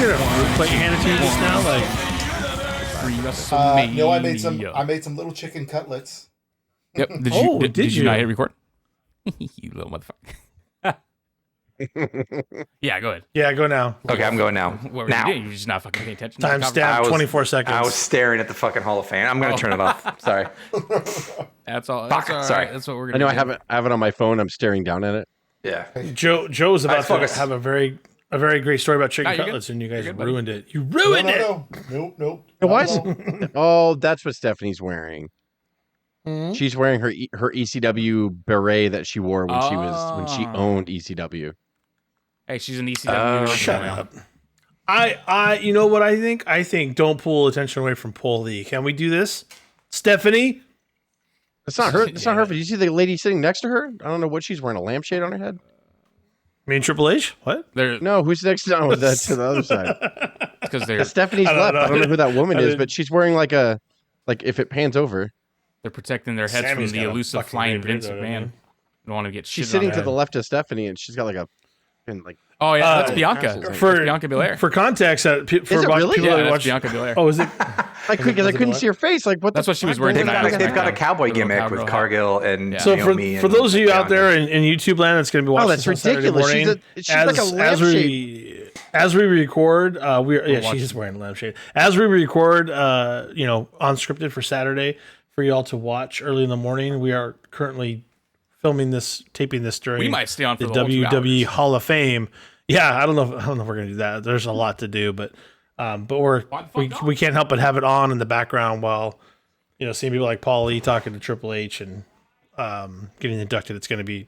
get a fruit plate handed to you just now? Like, No, I made some little chicken cutlets. Yep. Did you not hit record? You little motherfucker. Yeah, go ahead. Yeah, go now. Okay, I'm going now. What were now. you doing? You're just not fucking paying attention. Timestamp 24 seconds. I was staring at the fucking Hall of Fame. I'm going to turn it off. Sorry. That's all. Fuck, That's all sorry. right. That's what we're I gonna know do. I have it on my phone. I'm staring down at it. Yeah. Joe's about to focus. have a very great story about chicken you're cutlets, good. and you guys You're good, buddy. ruined it. You ruined it. Nope. Why Not is at all. Oh, that's what Stephanie's wearing. She's wearing her ECW beret that she wore when she owned ECW. Hey, she's an ECW. Shut up. I you know what I think? I think don't pull attention away from Paulie. Can we do this? Stephanie? It's not her. It's not her. But you see the lady sitting next to her? I don't know what she's wearing. A lampshade on her head? I mean Triple H? What? No, who's next to that to the other side? Because they're Stephanie's left. I don't know who that woman is, but she's wearing like if it pans over. they're protecting their heads Sammy's from the got a elusive fucking flying great Vince beard, though, McMahon. doesn't Don't want to get She's shit sitting on to her the head. left of Stephanie, and she's got like a like. Oh yeah, that's Uh, Bianca. for- That's Bianca Belair. For context, for it about really? people Yeah, that that's watch. Bianca Belair. Oh, is it? I couldn't see her face. Like what? That's what she was wearing They've tonight. got a cowboy The little gimmick cowgirl with hat. Cargill and So Naomi for and those of you out Bianca. there in YouTube land that's going to be watching that's this on Saturday ridiculous. morning, She's like a as we record, she is wearing a lampshade. As we record, unscripted for Saturday for y'all to watch early in the morning. We are currently taping this during We might stay on for the the whole 2 WWE hours. Hall of Fame. Yeah, I don't know if we're going to do that. There's a lot to do, but we can't help but have it on in the background while seeing people like Paul Lee talking to Triple H and getting inducted. It's going to be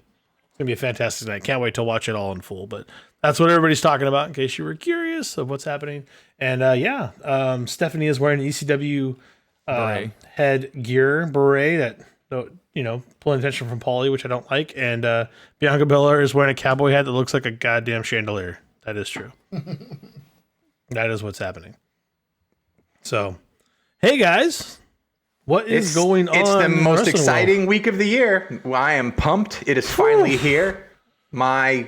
a fantastic night. Can't wait to watch it all in full. But that's what everybody's talking about, in case you were curious of what's happening. And Stephanie is wearing an ECW headgear beret that pulling attention from Paulie, which I don't like. And Bianca Belair is wearing a cowboy hat that looks like a goddamn chandelier. That is true. That is what's happening. So, hey guys, what is going on? It's the in most wrestling exciting world? week of the year. I am pumped. It is finally here. My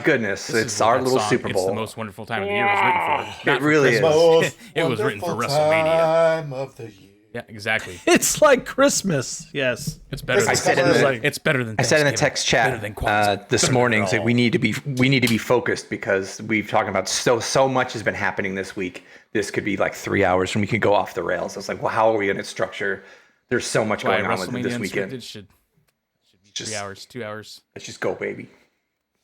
goodness. It's our little Super Bowl. It's the most wonderful time of the year. I was waiting for it. It really is. Most It was written for wonderful WrestleMania. time of the year. Yeah, exactly. It's like Christmas. Yes. It's better. I said in the- It's better than. I said in the Thanksgiving. text Better than Kwanzaa. chat this morning that we need to be focused because we've talking about so much has been happening this week. This could be like 3 hours and we could go off the rails. It's like, well, how are we going to structure? There's so much going on with it this WrestleMania weekend. Unscripted should be 3 hours, 2 hours. Let's just go, baby.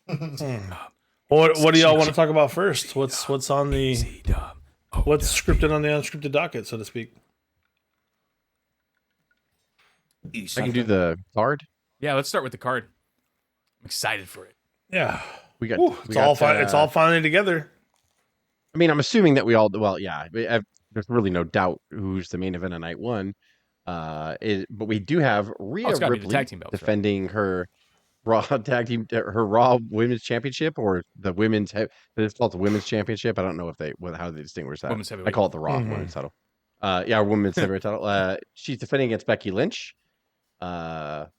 What do y'all want to talk about first? What's on the what's scripted on the unscripted docket, so to speak? I can do the card. Yeah, let's start with the card. I'm excited for it. Yeah. We got. It's all finally together. I mean, I'm assuming that we all. Well, yeah. There's really no doubt who's the main event of night one. But we do have Rhea it's gotta be the Ripley tag team belts, right? defending her Raw tag team, her Raw Women's Championship, or the women's. It's called the Women's Championship. I don't know how they distinguish that. Women's heavyweight. I call it the Raw Women's title. Women's heavyweight title. She's defending against Becky Lynch. Gunther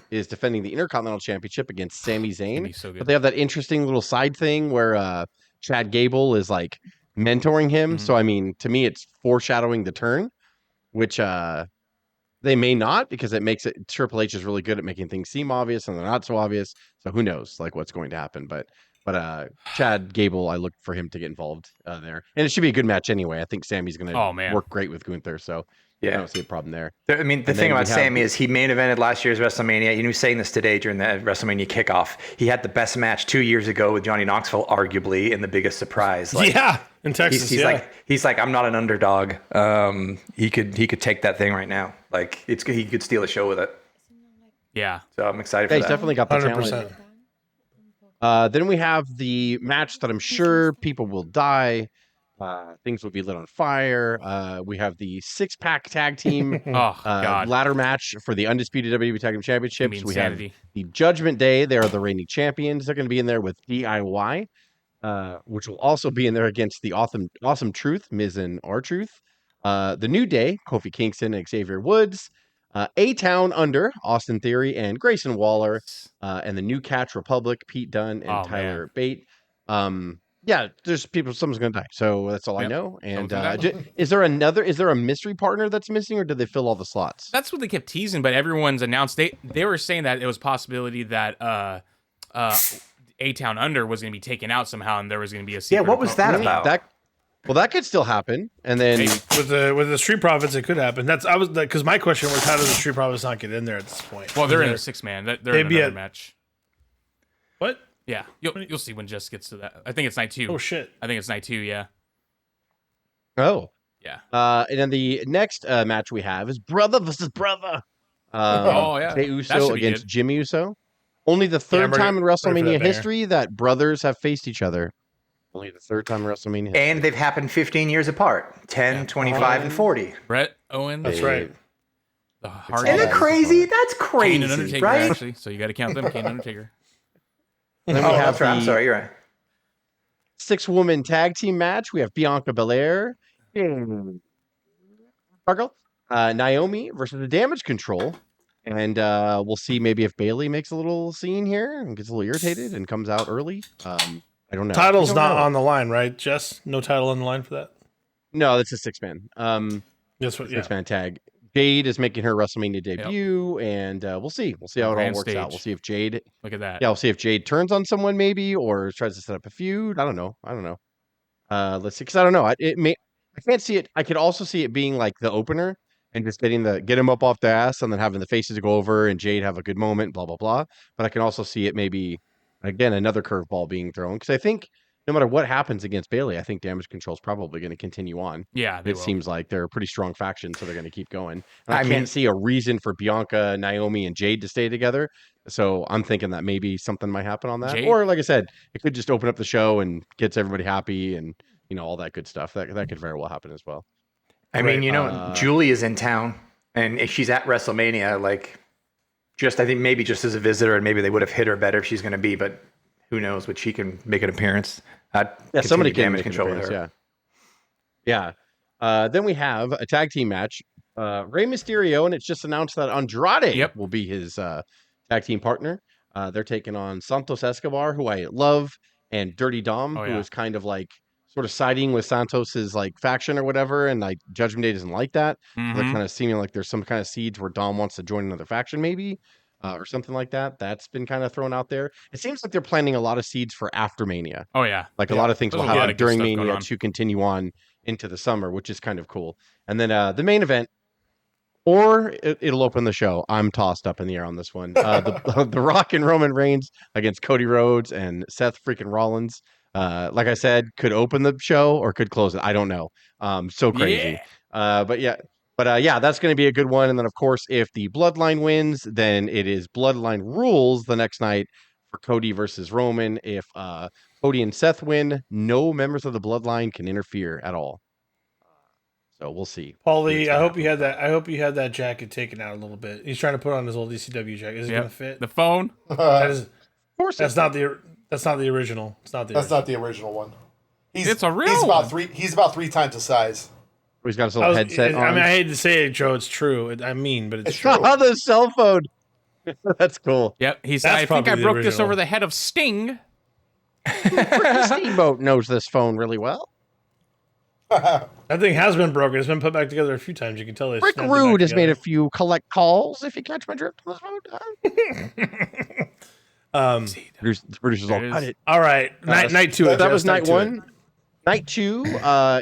is defending the Intercontinental Championship against Sami Zayn. So good. But they have that interesting little side thing where Chad Gable is like mentoring him. So I mean, to me, it's foreshadowing the turn, which they may not, because it makes it. Triple H is really good at making things seem obvious and they're not so obvious. So who knows, like what's going to happen? But Chad Gable, I look for him to get involved there, and it should be a good match anyway. I think Sammy's going to work great with Gunther, so I don't see a problem there. I mean, the thing about Sammy is he main evented last year's WrestleMania. He was saying this today during the WrestleMania kickoff. He had the best match 2 years ago with Johnny Knoxville, arguably, and the biggest surprise. In Texas. He's like, I'm not an underdog. He could take that thing right now. Like he could steal a show with it. Yeah. So I'm excited for He's that. definitely got the 100%. talent. Then we have the match that I'm sure people will die. Things will be lit on fire. We have the 6-pack tag team ladder match for the undisputed WWE Tag Team Championships. We have the Judgment Day. They are the reigning champions. They're going to be in there with DIY, which will also be in there against the Awesome Truth, Miz and R-Truth. The New Day, Kofi Kingston and Xavier Woods. A-Town Under, Austin Theory and Grayson Waller. And the New Catch Republic, Pete Dunne and Tyler Bate. Yeah, there's people. Someone's gonna die, so that's all I know. And is there a mystery partner that's missing, or did they fill all the slots? That's what they kept teasing, but everyone's announced they were saying that it was a possibility that A-Town Under was going to be taken out somehow, and there was going to be a secret. Yeah, what was that about? That could still happen. And then with the Street Profits, it could happen. Because my question was, how do the Street Profits not get in there at this point? Well, they're in a 6-man. They're in another match. What? Yeah, you'll see when Jess gets to that. I think it's night 2. Oh shit! I think it's night 2. Yeah. Oh. Yeah. And then the next match we have is brother versus brother. Jey Uso against Jimmy Uso. Only the third time in WrestleMania history that brothers have faced each other. Only the third time in WrestleMania history. And they've happened 15 years apart. 10, 25, and 40. Bret Owens. That's right. Isn't that crazy? That's crazy, Kane and Undertaker, right? actually. So you got to count them, Kane and Undertaker. And then we have that's right. I'm sorry, you're right. 6-woman tag team match. We have Bianca Belair, Naomi versus the Damage Control. And we'll see maybe if Bayley makes a little scene here and gets a little irritated and comes out early. I don't know. Title's not on the line, right, Jess? No title on the line for that? No, that's a 6-man. That's what, 6-man tag. Jade is making her WrestleMania debut, and we'll see. We'll see how it all works out. We'll see if Jade. Look at that. Yeah, we'll see if Jade turns on someone maybe, or tries to set up a feud. I don't know. Let's see, because I don't know. I can't see it. I could also see it being like the opener and just get him up off the ass, and then having the faces go over and Jade have a good moment. Blah blah blah. But I can also see it maybe again another curveball being thrown, because I think no matter what happens against Bayley, I think Damage Control is probably going to continue on. Yeah, it seems like they're a pretty strong faction, so they're going to keep going. And I can't see a reason for Bianca, Naomi, and Jade to stay together. So I'm thinking that maybe something might happen on that. Or like I said, it could just open up the show and gets everybody happy and all that good stuff. That could very well happen as well. I mean, Julie is in town, and if she's at WrestleMania, I think maybe just as a visitor, and maybe they would have hit her better if she's going to be, but who knows? But she can make an appearance. Somebody can Damage Control with her. Yeah. Then we have a tag team match. Rey Mysterio, and it's just announced that Andrade will be his tag team partner. They're taking on Santos Escobar, who I love, and Dirty Dom, who is kind of sort of siding with Santos's faction or whatever, and Judgment Day doesn't like that. Mm-hmm. They're kind of seeming like there's some kind of seeds where Dom wants to join another faction, maybe. Or something like that. That's been kind of thrown out there. It seems like they're planting a lot of seeds for after Mania. Oh, yeah. A lot of things will happen during Mania to continue on into the summer, which is kind of cool. And then the main event, or it'll open the show. I'm tossed up in the air on this one. The Rock and Roman Reigns against Cody Rhodes and Seth freaking Rollins. Like I said, could open the show or could close it. I don't know. So crazy. Yeah. But that's going to be a good one. And then, of course, if the Bloodline wins, then it is Bloodline Rules the next night for Cody versus Roman. If Cody and Seth win, no members of the Bloodline can interfere at all. So we'll see. Paulie, I hope you had that jacket taken out a little bit. He's trying to put on his old ECW jacket. Is it going to fit? The phone? Of course, that's not the original. That's not the original one. It's a real one. He's about 3 times the size. He's got his little headset on. I mean, I hate to say it, Joe. It's true. But it's true. On the cell phone. That's cool. Yep. He said, I think I broke this over the head of Sting. Steamboat knows this phone really well. That thing has been broken. It's been put back together a few times. You can tell. Rick Rude has made a few collect calls, if you catch my drift on this phone. Producers all cut it. All right. Night 2. That was night 1. Night 2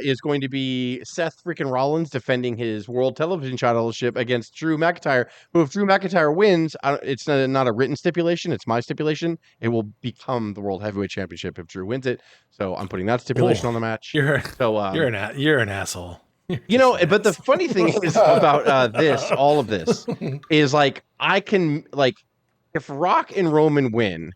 is going to be Seth freaking Rollins defending his world television titleship against Drew McIntyre, who, if Drew McIntyre wins, it's not a written stipulation, it's my stipulation, it will become the World Heavyweight Championship if Drew wins it. So I'm putting that stipulation on the match. You're an asshole. But the funny thing is about all of this, is I can, if Rock and Roman win,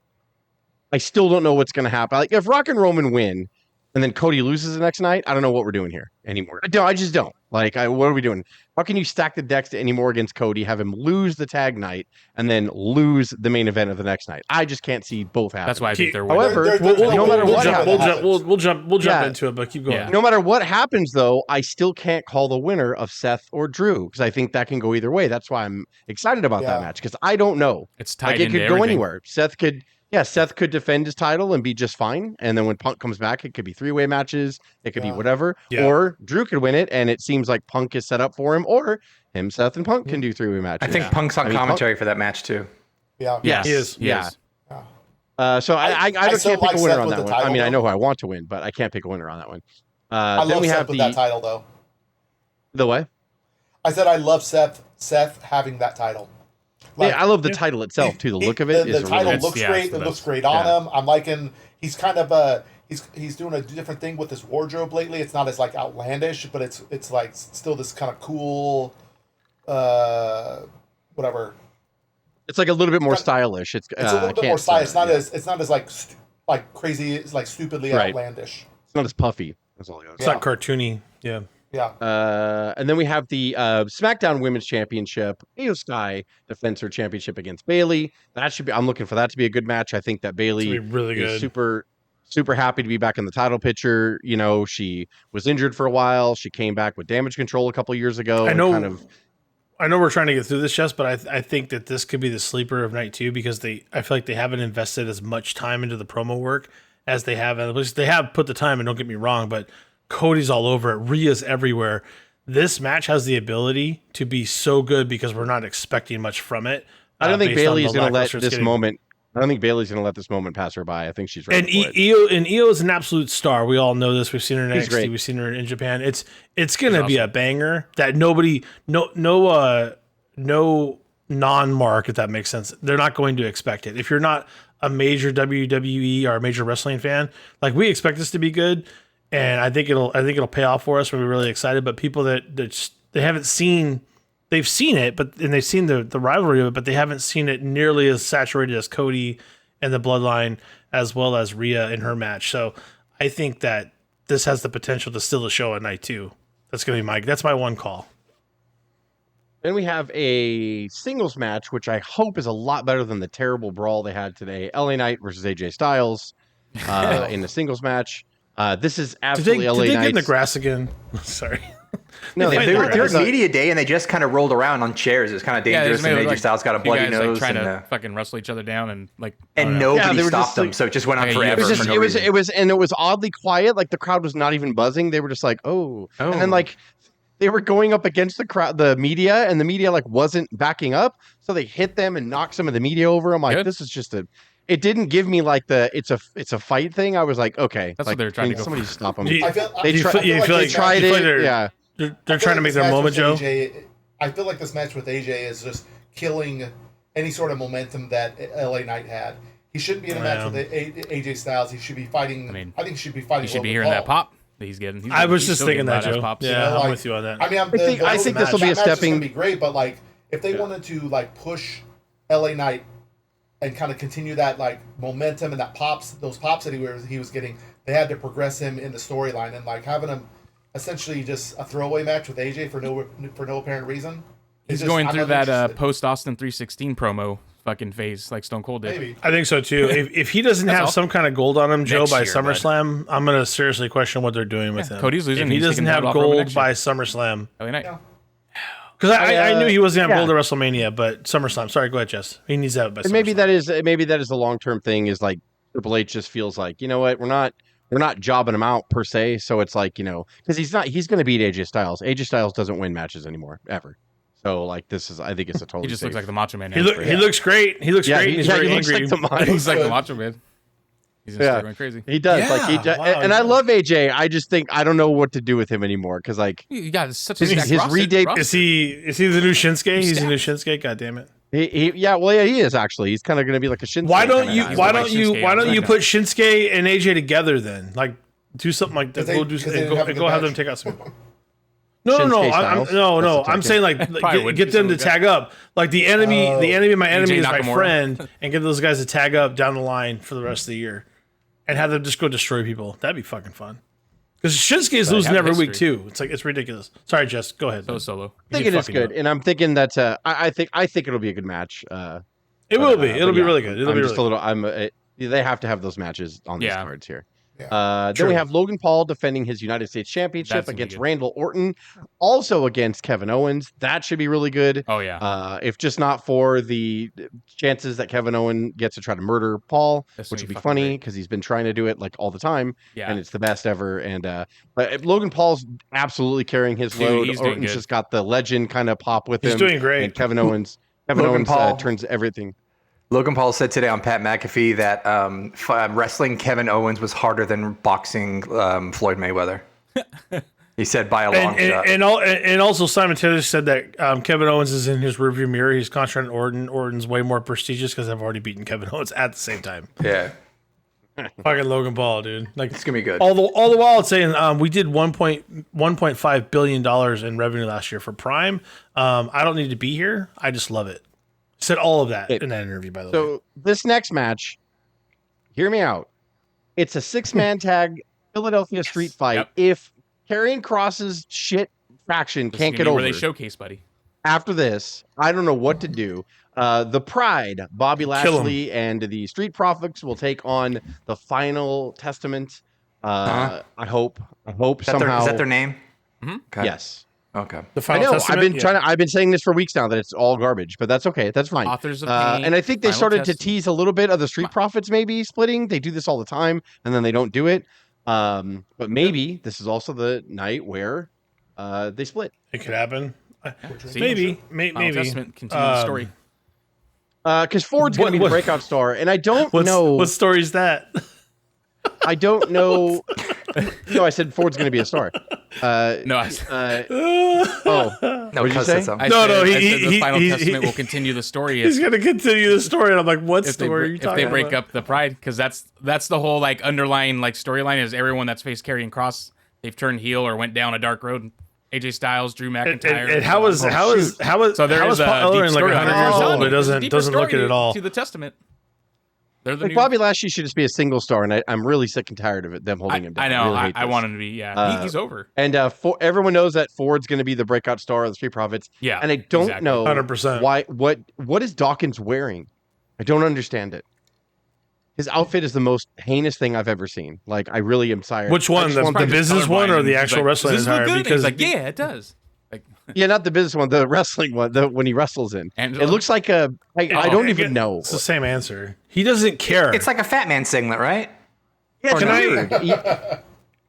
I still don't know what's going to happen. If Rock and Roman win, and then Cody loses the next night, I don't know what we're doing here anymore. I just don't. What are we doing? How can you stack the decks anymore against Cody, have him lose the tag night, and then lose the main event of the next night? I just can't see both happening. That's why I think they're winning. However, no matter what happens, we'll jump into it, but keep going. Yeah. No matter what happens, though, I still can't call the winner of Seth or Drew, because I think that can go either way. That's why I'm excited about that match, because I don't know. It's tied it could go everything. anywhere. Seth could Seth could defend his title and be just fine. And then when Punk comes back, it could be 3-way matches. It could be whatever. Yeah. Or Drew could win it, and it seems like Punk is set up for him. Or him, Seth, and Punk can do 3-way matches. I think Punk's on commentary for that match too. Yeah. Yes. He is. Yeah. So I can't pick a winner on that one. I mean, I know who I want to win, but I can't pick a winner on that one. I love Seth with that title, though. The what? I said I love Seth having that title. Like, I love the title itself too. The look of it the title looks great. It looks great on him. I'm liking. He's kind of he's doing a different thing with his wardrobe lately. It's not as like outlandish, but it's like still this kind of cool, whatever. It's like a little bit more stylish. It's a little bit more stylish. It's not as like crazy. It's like stupidly outlandish. It's not as puffy. That's all. It's not cartoony. Yeah. Yeah. And then we have the SmackDown Women's Championship. Io Sky defends her championship against Bayley. That should be. I'm looking for that to be a good match. I think that Bayley really good. Is super happy to be back in the title picture. You know, she was injured for a while. She came back with damage control a couple years ago. I know we're trying to get through this, Jess, but I think that this could be the sleeper of night 2 because I feel like they haven't invested as much time into the promo work as they have. At least they have put the time, and don't get me wrong, but Cody's all over it. Rhea's everywhere. This match has the ability to be so good because we're not expecting much from it. I don't think Bayley's going to let this moment. I don't think Bayley's going to let this moment pass her by. I think she's ready for it. Io is an absolute star. We all know this. We've seen her in NXT. We've seen her in Japan. It's going to be a banger that no non-mark, if that makes sense. They're not going to expect it. If you're not a major WWE or a major wrestling fan, like we expect this to be good, and I think it'll pay off for us. We're really excited. But people that they haven't seen. They've seen it, and they've seen the rivalry of it, but they haven't seen it nearly as saturated as Cody and the Bloodline, as well as Rhea in her match. So I think that this has the potential to steal the show at night 2. That's gonna be that's my one call. Then we have a singles match, which I hope is a lot better than the terrible brawl they had today. LA Knight versus AJ Styles in the singles match. This is absolutely LA Knight. Did they get in the grass again? Sorry. No, they were at media day and they just kind of rolled around on chairs. It was kind of dangerous. And AJ Styles got a bloody nose, trying to fucking wrestle each other down and nobody stopped them. So it just went on forever. It was oddly quiet. Like the crowd was not even buzzing. They were just like, oh, and then like they were going up against the crowd, the media, and the media like wasn't backing up, so they hit them and knocked some of the media over. I'm like, this is just a. It didn't give me like it's a fight thing. I was like, okay, that's like, what they're trying to go. Somebody stop them. They tried it. Yeah, they're trying to make their moment, Joe. I feel like this match with AJ is just killing any sort of momentum that LA Knight had. He shouldn't be in a match with AJ Styles. He should be fighting. I think he should be fighting. He should be hearing that pop that he's getting. I was just thinking that, Joe. Pops. Yeah, I'm with you on that. I mean, I think this will be a stepping. Be great, but like if they wanted to like push LA Knight and kind of continue that like momentum and those pops that he was getting, they had to progress him in the storyline, and like having him essentially just a throwaway match with AJ for no apparent reason. He's going through that post Austin 316 promo fucking phase like Stone Cold did. Maybe. I think so too. If he doesn't have some kind of gold on him, Joe, by SummerSlam, I'm gonna seriously question what they're doing with him. Cody's losing. If he doesn't have gold by SummerSlam, because I knew he wasn't gonna have gold at WrestleMania, but SummerSlam. Sorry, go ahead, Jess. He needs that. And maybe that is the long term thing. Is like Triple H just feels like, you know what, we're not jobbing him out per se. So it's like, you know, because he's going to beat AJ Styles. AJ Styles doesn't win matches anymore ever. So like I think it's a totally. He just looks like the Macho Man. He looks great. He looks great. He's very angry. He looks like the Macho Man. He's just going crazy. He does. And I love AJ. I just think I don't know what to do with him anymore because like you got such a his redebut. Is he the new Shinsuke? He's the new Shinsuke. God damn it. He is actually. He's kind of going to be like a Shinsuke. Why don't you put Shinsuke and AJ together then? Like do something like that. Go have them take out some. No. I'm saying like get them to tag up. Like the enemy of my enemy is my friend, and get those guys to tag up down the line for the rest of the year, and have them just go destroy people. That'd be fucking fun. Because Shinsuke is losing every week too. It's like it's ridiculous. Sorry, Jess. Go ahead. Solo. I think it is good, and I'm thinking that I think it'll be a good match. It will be. It'll be really good. It'll be really. They have to have those matches on these cards here. Then we have Logan Paul defending his United States Championship against Randall Orton, also against Kevin Owens. That should be really good. Oh, yeah. If just not for the chances that Kevin Owens gets to try to murder Paul, which would be funny because he's been trying to do it like all the time, and it's the best ever. And but Logan Paul's absolutely carrying his load. Orton's just got the legend kind of pop with him. He's doing great. And Kevin Owens turns everything. Logan Paul said today on Pat McAfee that wrestling Kevin Owens was harder than boxing Floyd Mayweather. He said by a long shot. And also Simon Taylor said that Kevin Owens is in his rearview mirror. He's concentrating on Orton. Orton's way more prestigious because I've already beaten Kevin Owens at the same time. Yeah. Fucking Logan Paul, dude. Like it's gonna be good. All the while it's saying we did $1.5 billion in revenue last year for Prime. I don't need to be here. I just love it. Said all of that in that interview, by the way. So this next match, hear me out. It's a 6-man tag Philadelphia street fight. Yep. If Karrion Kross's shit faction can't get over where they showcase, buddy. After this, I don't know what to do. The Pride, Bobby Lashley and the Street Profits will take on the Final Testament. I hope somehow. Is that their name? Mm-hmm. Okay. Yes. Okay. The Final Testament, I've been saying this for weeks now that it's all garbage, but that's okay. That's fine. Authors of and I think they started to tease a little bit of the Street Profits maybe splitting. They do this all the time, and then they don't do it. But maybe this is also the night where they split. It could happen. Maybe. Maybe. Continue the story. Because Ford's going to be the breakout star, and I don't know. What story is that? I don't know. No, I said Ford's going to be a star. No, what did you say? The Final Testament will continue the story. He's going to continue the story, and I'm like, what story are you talking about? If they break up the Pride, because that's the whole like underlying like storyline is everyone that's faced Karrion Kross, they've turned heel or went down a dark road. AJ Styles, Drew McIntyre. And how is Paul Ellering like 100 years old? It doesn't look it at all. To the Testament. Bobby Lashley should just be a single star, and I'm really sick and tired of them holding him down. I know. I want him to be. Yeah, he's over. And everyone knows that Ford's going to be the breakout star of the Street Profits. Yeah, and I don't know 100% why. What is Dawkins wearing? I don't understand it. His outfit is the most heinous thing I've ever seen. Like, I really am tired. Which one? The business one or the actual wrestling attire? Because yeah, it does. Yeah, not the business one, the wrestling one, when he wrestles in. Angela? It looks like I don't even know. It's the same answer. He doesn't care. It's like a Fat Man singlet, right? Yeah,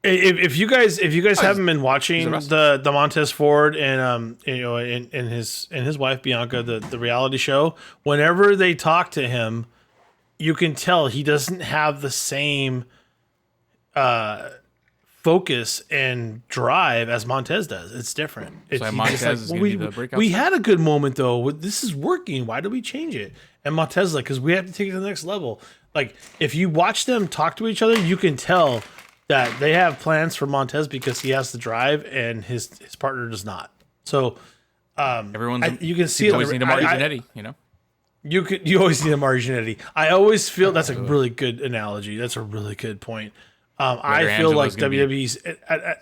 if you guys haven't been watching the Montez Ford and and his wife Bianca, the reality show, whenever they talk to him, you can tell he doesn't have the same focus and drive as Montez does. It's different. We had a good moment though. This is working. Why do we change it? And Montez because we have to take it to the next level. Like if you watch them talk to each other, you can tell that they have plans for Montez because he has the drive and his partner does not. So you can see you always need a Marty Jannetty, You always need a Marty Jannetty. I always feel that's a really good analogy. That's a really good point. I feel like WWE's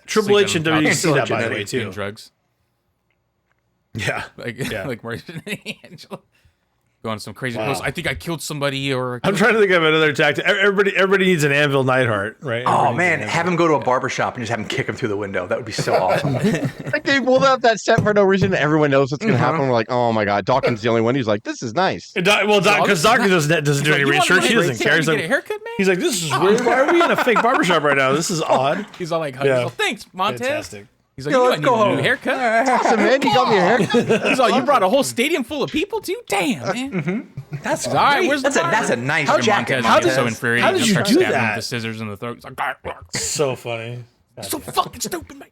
Triple H and WWE see that by the way too. Drugs. Yeah, like Marty Jannetty, Angela. Go on some crazy post. I think I killed somebody, or I'm trying to think of another tactic. Everybody needs an Anvil Neidhart, right? Oh man, have him go to a barbershop and just have him kick him through the window. That would be so awesome. Like they pulled out that set for no reason. Everyone knows what's going to happen. We're like, oh my god, Dawkins the only one who's like, this is nice. Because Dawkins doesn't do any research. He doesn't care. He's like, get a haircut, man. He's like, this is weird. Why are we in a fake barbershop right now? This is odd. He's all like, thanks, Montez. Fantastic. He's like, let's go home. A new haircut. Awesome, man. You got me a haircut. He's all, you brought a whole stadium full of people too? Damn, man. Mm-hmm. That's all right. Where's that's a nice jacket. Montez so infuriating. How did you do that? With the scissors in the throat. He's like, so funny. So fucking stupid, man.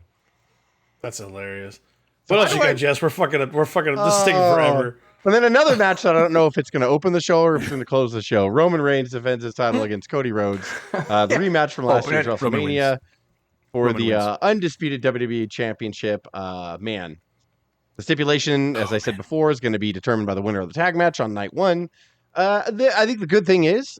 That's hilarious. What else you got, Jess? We're fucking up. This is taking forever. And then another match that I don't know if it's going to open the show or if it's going to close the show. Roman Reigns defends his title against Cody Rhodes. The rematch from last year's WrestleMania. For the undisputed WWE Championship, man, the stipulation, as I said before, is going to be determined by the winner of the tag match on night one. I think the good thing is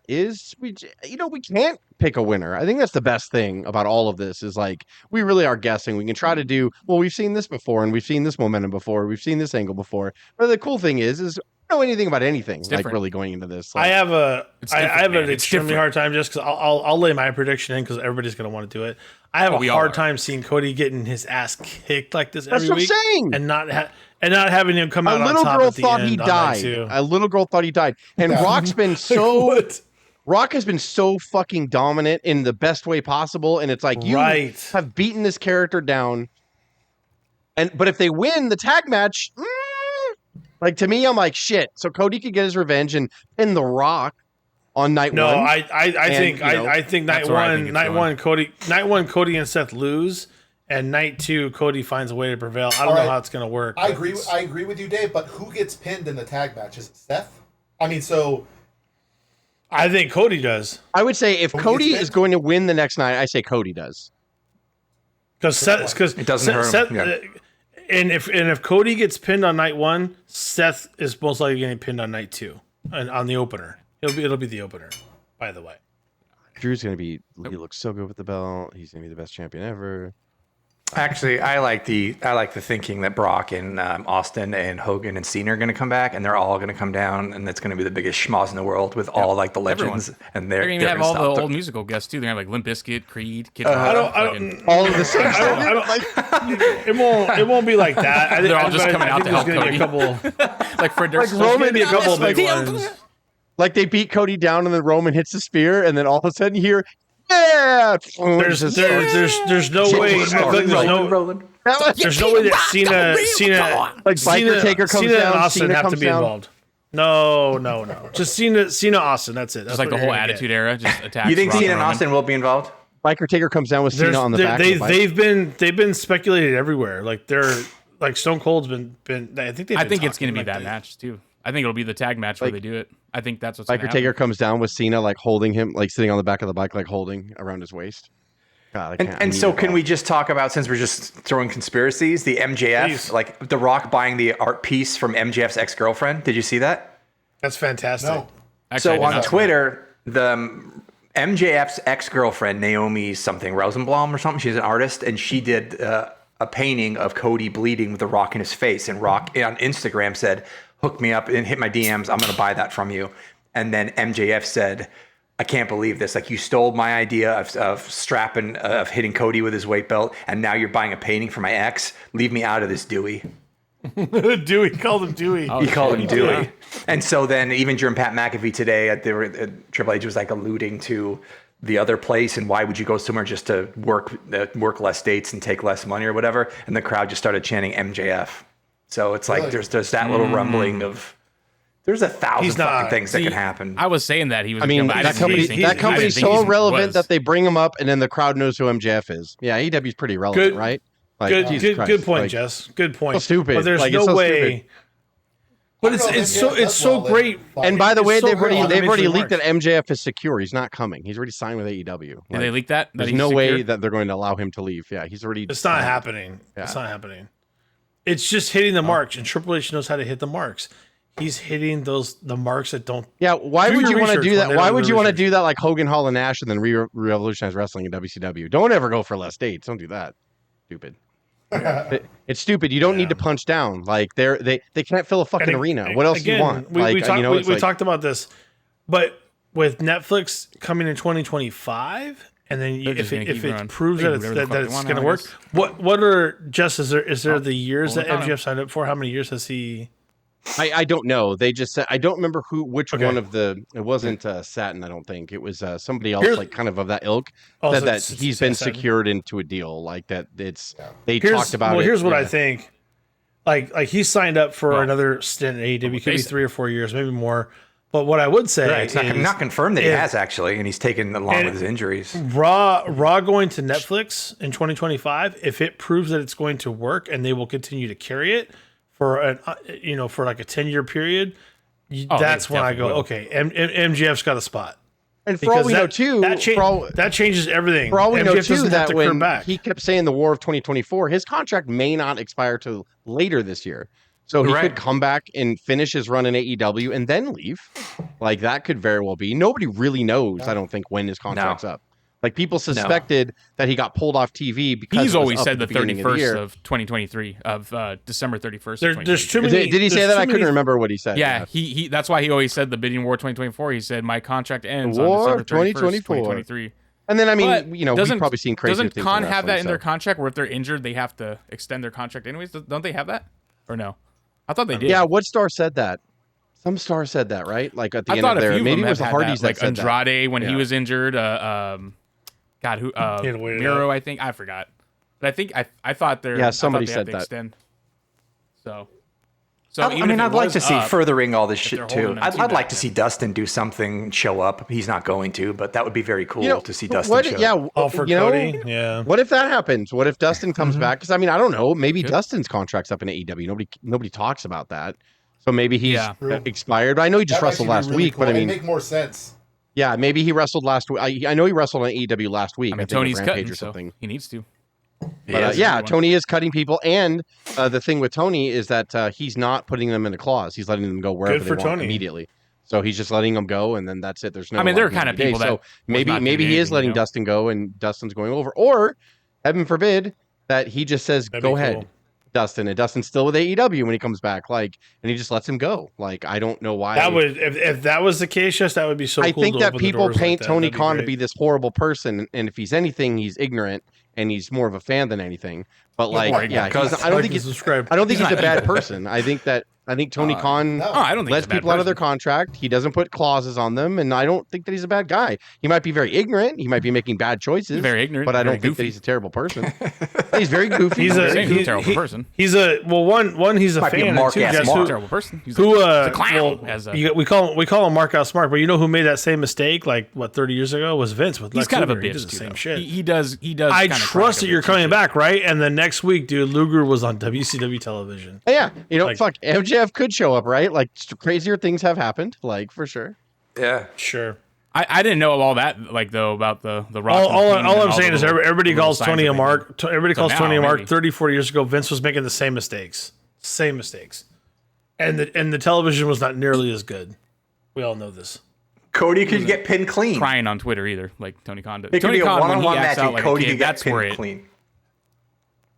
we can't pick a winner. I think that's the best thing about all of this is like we really are guessing. We can try to do we've seen this before and we've seen this momentum before, we've seen this angle before. But the cool thing is know anything about anything like really going into this. Like, I have an It's extremely different. hard time just because I'll lay my prediction in because everybody's going to want to do it. I have a hard time seeing Cody getting his ass kicked like this every week. That's what I'm saying. And not having him come out a on little top girl at the thought end he on died. night 2. A little girl thought he died. And Rock's been so Rock has been so fucking dominant in the best way possible. And it's like you have beaten this character down. But if they win the tag match, like to me, I'm like shit. So Cody could get his revenge and pin the Rock on night one. No, I think night one Cody and Seth lose, and night 2 Cody finds a way to prevail. I don't know how it's gonna work. I agree with you, Dave. But who gets pinned in the tag match? Is it Seth? I mean, so I think Cody does. I would say if Cody is going to win the next night, I say Cody does. Because it doesn't hurt him. Yeah. And if Cody gets pinned on night 1, Seth is most likely getting pinned on night 2, and on the opener. It'll be the opener. By the way, Drew's gonna be. He looks so good with the belt. He's gonna be the best champion ever. Actually, I like the thinking that Brock and Austin and Hogan and Cena are going to come back, and they're all going to come down, and it's going to be the biggest schmoz in the world with all like the legends. Everyone. And they're going to have all the old musical guests too. They're going to have like Limp Bizkit, Creed, Kid Rock. All of the same. I don't like. It won't be like that. They're all just coming out to help Cody. Be a couple, like Fred Durst. There's going to be a couple big ones. Like they beat Cody down, and then Roman hits the spear, and then all of a sudden you hear, yeah. There's no way. There's no way that Cena like Biker Taker comes Cena down, and Austin Cena have to comes be down. involved. No. Just Cena Austin. That's it. That's just like the whole Attitude Era. Just attacks. You think Rock Cena and Austin will be involved? Biker Taker comes down with Cena on the back. They've been speculated everywhere. Like they're like Stone Cold's been. I think it's going to be that match too. I think it'll be the tag match where they do it. I think that's what's Biker Taker comes down with Cena like holding him, like sitting on the back of the bike, like holding around his waist. God, and so can we just talk about, since we're just throwing conspiracies, the MJF, like The Rock buying the art piece from MJF's ex-girlfriend? Did you see that? That's fantastic. No. Actually, so on Twitter, the MJF's ex-girlfriend, Naomi something, Rosenblum or something, she's an artist, and she did a painting of Cody bleeding with The Rock in his face. And Rock on Instagram said, hook me up and hit my DMs. I'm going to buy that from you. And then MJF said, I can't believe this. Like, you stole my idea of strapping, of hitting Cody with his weight belt, and now you're buying a painting for my ex. Leave me out of this, Dewey. Dewey, called him Dewey. He called him Dewey. Yeah. And so then even during Pat McAfee today, Triple H was like alluding to the other place, and why would you go somewhere just to work less dates and take less money or whatever? And the crowd just started chanting MJF. So it's like there's that little rumbling of there's 1,000 fucking things that can happen. I was saying that he was. I mean, that company's so irrelevant that they bring him up, and then the crowd knows who MJF is. Yeah, AEW's pretty relevant, right? Like, good point, Jess. Good point. So stupid. But there's no way. Stupid. But it's so great. And by the way, they've already leaked that MJF is secure. He's not coming. He's already signed with AEW. Did they leak that? There's no way that they're going to allow him to leave. Yeah, he's already. It's not happening. Yeah. It's not happening. It's just hitting the marks, and Triple H knows how to hit the marks. He's hitting the marks that don't. Yeah, why would you want to do that? Why would you want to do that like Hogan, Hall, and Nash, and then revolutionize wrestling in WCW? Don't ever go for less dates. Don't do that. Stupid. It's stupid. You don't need to punch down. Like they can't fill a fucking arena. What else do you want? We talked about this, but with Netflix coming in 2025. And then if it proves that it's going to work, what are just is there the years that MJF signed up for? How many years has he? I don't know. They just said I don't remember which one of the. It wasn't Satin. I don't think it was somebody else like kind of that ilk. Said that he's been secured into a deal like that. It's they talked about. Well, here's what I think. Like he signed up for another stint at AEW. It could be 3 or 4 years, maybe more. But what I would say it's not confirmed that he has actually, and he's taken along with his injuries. Raw going to Netflix in 2025. If it proves that it's going to work and they will continue to carry it for for like a 10-year period, that's when I go, okay, MJF's got a spot. And for all we know too, that changes everything. For all we know too, that when he kept saying the War of 2024, his contract may not expire till later this year. So he could come back and finish his run in AEW and then leave. Like that could very well be. Nobody really knows, I don't think, when his contract's up. Like people suspected that he got pulled off TV because he's always said the the 31st of 2023 of December 31st. There's too many. Did he say that? I couldn't remember what he said. Yeah, he that's why he always said the bidding war 2024. He said my contract ends War on December 31st, 2024. 2023. And then I mean, But we've probably seen crazy things. Doesn't Khan have that in their contract where if they're injured they have to extend their contract anyways? Don't they have that? Or no? I thought they did. Yeah, what star said that? Some star said that, right? Like at the end of their, maybe it was the Hardys that said that. Like Andrade when he was injured. God, who? Miro, I think. I forgot. But I thought there. Yeah, somebody said that. Extend. So I mean, I'd like to see furthering all this shit too. I'd like to back see Dustin do something, show up. He's not going to, but that would be very cool to see Dustin show up. Yeah, for Cody. Yeah. What if that happens? What if Dustin comes back? Because I mean, I don't know. Maybe Dustin's contract's up in AEW. Nobody talks about that. So maybe he's expired. I know he just wrestled last week, but I mean, make more sense. Yeah, maybe he wrestled last week. I know he wrestled on AEW last week. I mean, Tony's cutting or something. So he needs to. But Tony is cutting people, and the thing with Tony is that he's not putting them in a clause. He's letting them go wherever they want immediately. So he's just letting them go, and then that's it. There's no. I mean, there are kind of people that. So maybe he is letting Dustin go, and Dustin's going over, or heaven forbid that he just says, "Go ahead, Dustin," and Dustin's still with AEW when he comes back, and he just lets him go. Like, I don't know why. That would, if that was the case, yes, that would be so. I cool think to that open people the doors paint like Tony that. Khan to be this horrible person, and if he's anything, he's ignorant. And he's more of a fan than anything, but I don't think he's a bad person. I think Tony Khan lets people out of their contract. He doesn't put clauses on them, and I don't think that he's a bad guy. He might be very ignorant. He might be making bad choices. Very ignorant, but I don't think that he's a terrible person. He's very goofy. He's a terrible person. He's a he's a fan. Terrible person. He's a clown. We call him Mark Out Smart, but you know who made that same mistake? Like 30 years ago was Vince with Lex He's kind Luger. of a bitch. He does the same shit. He does. I trust that you're coming back, right? And the next week, dude, Luger was on WCW television. Yeah, fuck, MJF could show up, right? Like crazier things have happened, like for sure. Yeah, sure. I didn't know all that, though, about the Rock. All I'm saying is everybody calls Tony a mark. Everybody calls Tony a mark. 30, 40 years ago, Vince was making the same mistakes. And the television was not nearly as good. We all know this. Cody could get pinned clean. Crying on Twitter either, like Tony Khan did. It could be a one-on-one match, and Cody could get pinned clean.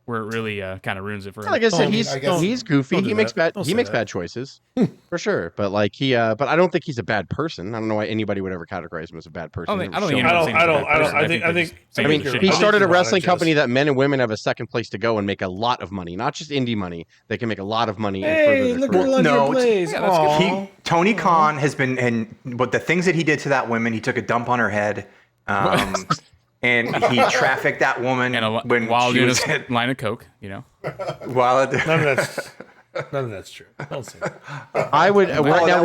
Where it really kind of ruins it for him. Like I said, he's goofy. He makes bad choices for sure. But but I don't think he's a bad person. I don't know why anybody would ever categorize him as a bad person. I mean, he started a wrestling company that men and women have a second place to go and make a lot of money, not just indie money. They can make a lot of money. Hey, look at Tony Khan has been, but the things that he did to that woman, he took a dump on her head. And he trafficked that woman while doing a line of coke, While none of that's true. Don't say that. I would. Right now,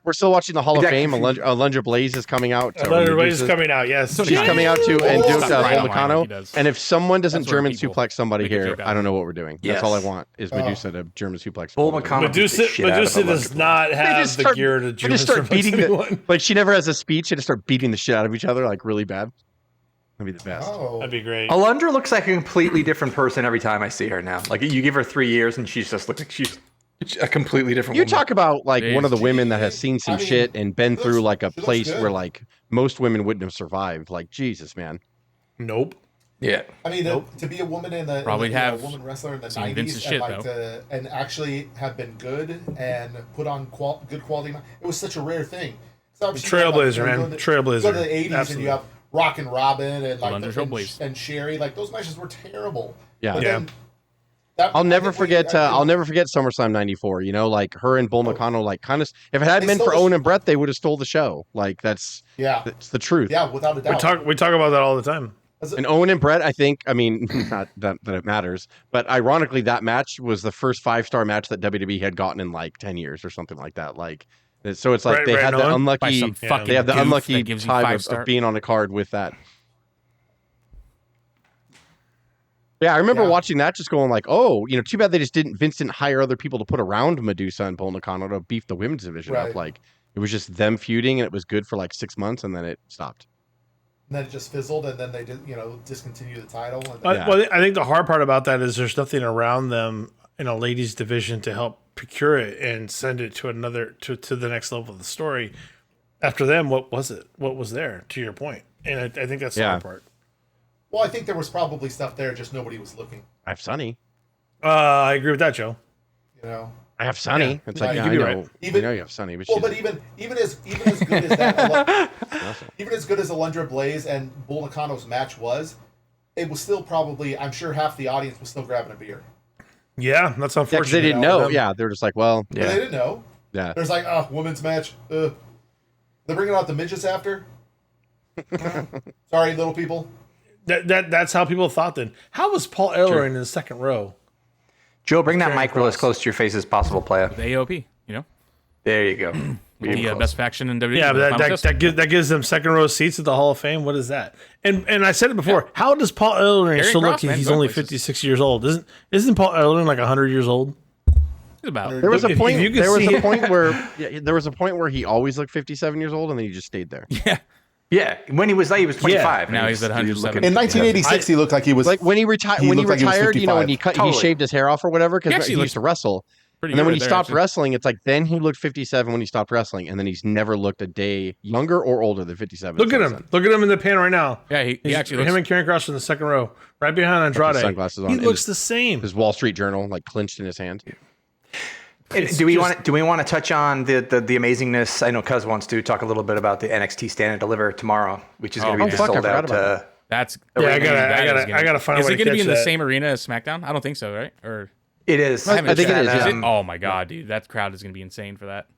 we're still watching the Hall of Fame. Alundra Blaze is coming out. Alundra Blaze is coming out. Yes, she's coming out too, and Duke Volcano. And if someone doesn't German suplex somebody here, I don't know what we're doing. That's all I want is Medusa to German suplex. Medusa does not have the gear to German suplex. Like she never has a speech. They just start beating the shit out of each other like really bad. That'd be the best. That'd be great. Alundra looks like a completely different person every time I see her now. Like you give her 3 years and she's just looks like she's a completely different woman. Talk about like one of the women that has seen some shit and been through like a place where like most women wouldn't have survived. Like Jesus, man. Nope. Yeah. I mean, to be a woman a woman wrestler in the 90s and actually have been good and put on good quality. It was such a rare thing. Trailblazer, man. Trailblazer. Go to the 80s and you have Rock and Robin and Sherry, like those matches were terrible. Yeah. I'll never forget SummerSlam '94. Like her and Bull Nakano, like kind of. If it hadn't been for Owen and Brett, they would have stole the show. Like that's the truth. Yeah, without a doubt. We talk about that all the time. And Owen and Brett, I think. I mean, not that it matters, but ironically, that match was the first 5-star match that WWE had gotten in like 10 years or something like that. Like. So it's like they had the unlucky time of being on a card with that. Yeah, I remember watching that, just going like, "Oh, too bad Vince didn't hire other people to put around Medusa and Bull Nakano to beef the women's division up. Like it was just them feuding, and it was good for like 6 months, and then it stopped. And then it just fizzled, and then they did, discontinue the title. Well, I think the hard part about that is there's nothing around them in a ladies' division to help procure it and send it to another to the next level of the story. After them, what was it? What was there? To your point, And I think that's the hard part. Well, I think there was probably stuff there, just nobody was looking. I have Sunny. I agree with that, Joe. You know, I have Sunny. Yeah. It's like, Yeah, yeah, I you'd know, be right. Even- I know you have Sunny, but well, she's but even as good as that, even as good as Alundra Blaze and Bull Nakano's match was, it was still probably, I'm sure half the audience was still grabbing a beer. Yeah, that's unfortunate. because they didn't know. Yeah, they're just like, well, But they didn't know. yeah. There's like, women's match. They're bringing out the midgets after. Sorry, little people. That's how people thought then. How was Paul Ellering in the second row? Joe, bring that mic real as close to your face as possible, playa. The AOP, you know, There you go. the best faction in WWE. Yeah, the but Final Test. that gives them second row seats at the Hall of Fame. What is that? And I said it before. How does Paul Ellering still look? Cross, man, He's going only places. 56 years old. Isn't Paul Ellering like 100 years old? It's about. There was a If point. you could There was see- a point where there was a point where he always looked 57 years old, and then he just stayed there. Yeah. Yeah, when he was 25. Now he's at 107. In 1986, he looked like he was Like when he retired, He when he looked like he was retired, you know, when he 55. cut, he shaved his hair off or whatever because actually he used to wrestle. Pretty And then when he good there, stopped actually. wrestling, it's like then he looked 57 when he stopped wrestling, and then he's never looked a day younger or older than 57. Look at him. since Look at him in the pan right now. Yeah, he He's- actually him looks. and Karen Cross in the second row, right behind Andrade. sunglasses on He and looks the same. then. His Wall Street Journal like clenched in his hand. Do we want to touch on the amazingness? I know Cuz wants to talk a little bit about the NXT Stand and Deliver tomorrow, which is going to be fuck, I sold forgot out. about That's Yeah, I that gotta find a Is way it to going to be catch in the that. same arena as SmackDown? I don't think so, right? Or It is. I think it is, is yeah. it? Oh my god, dude, that crowd is going to be insane for that.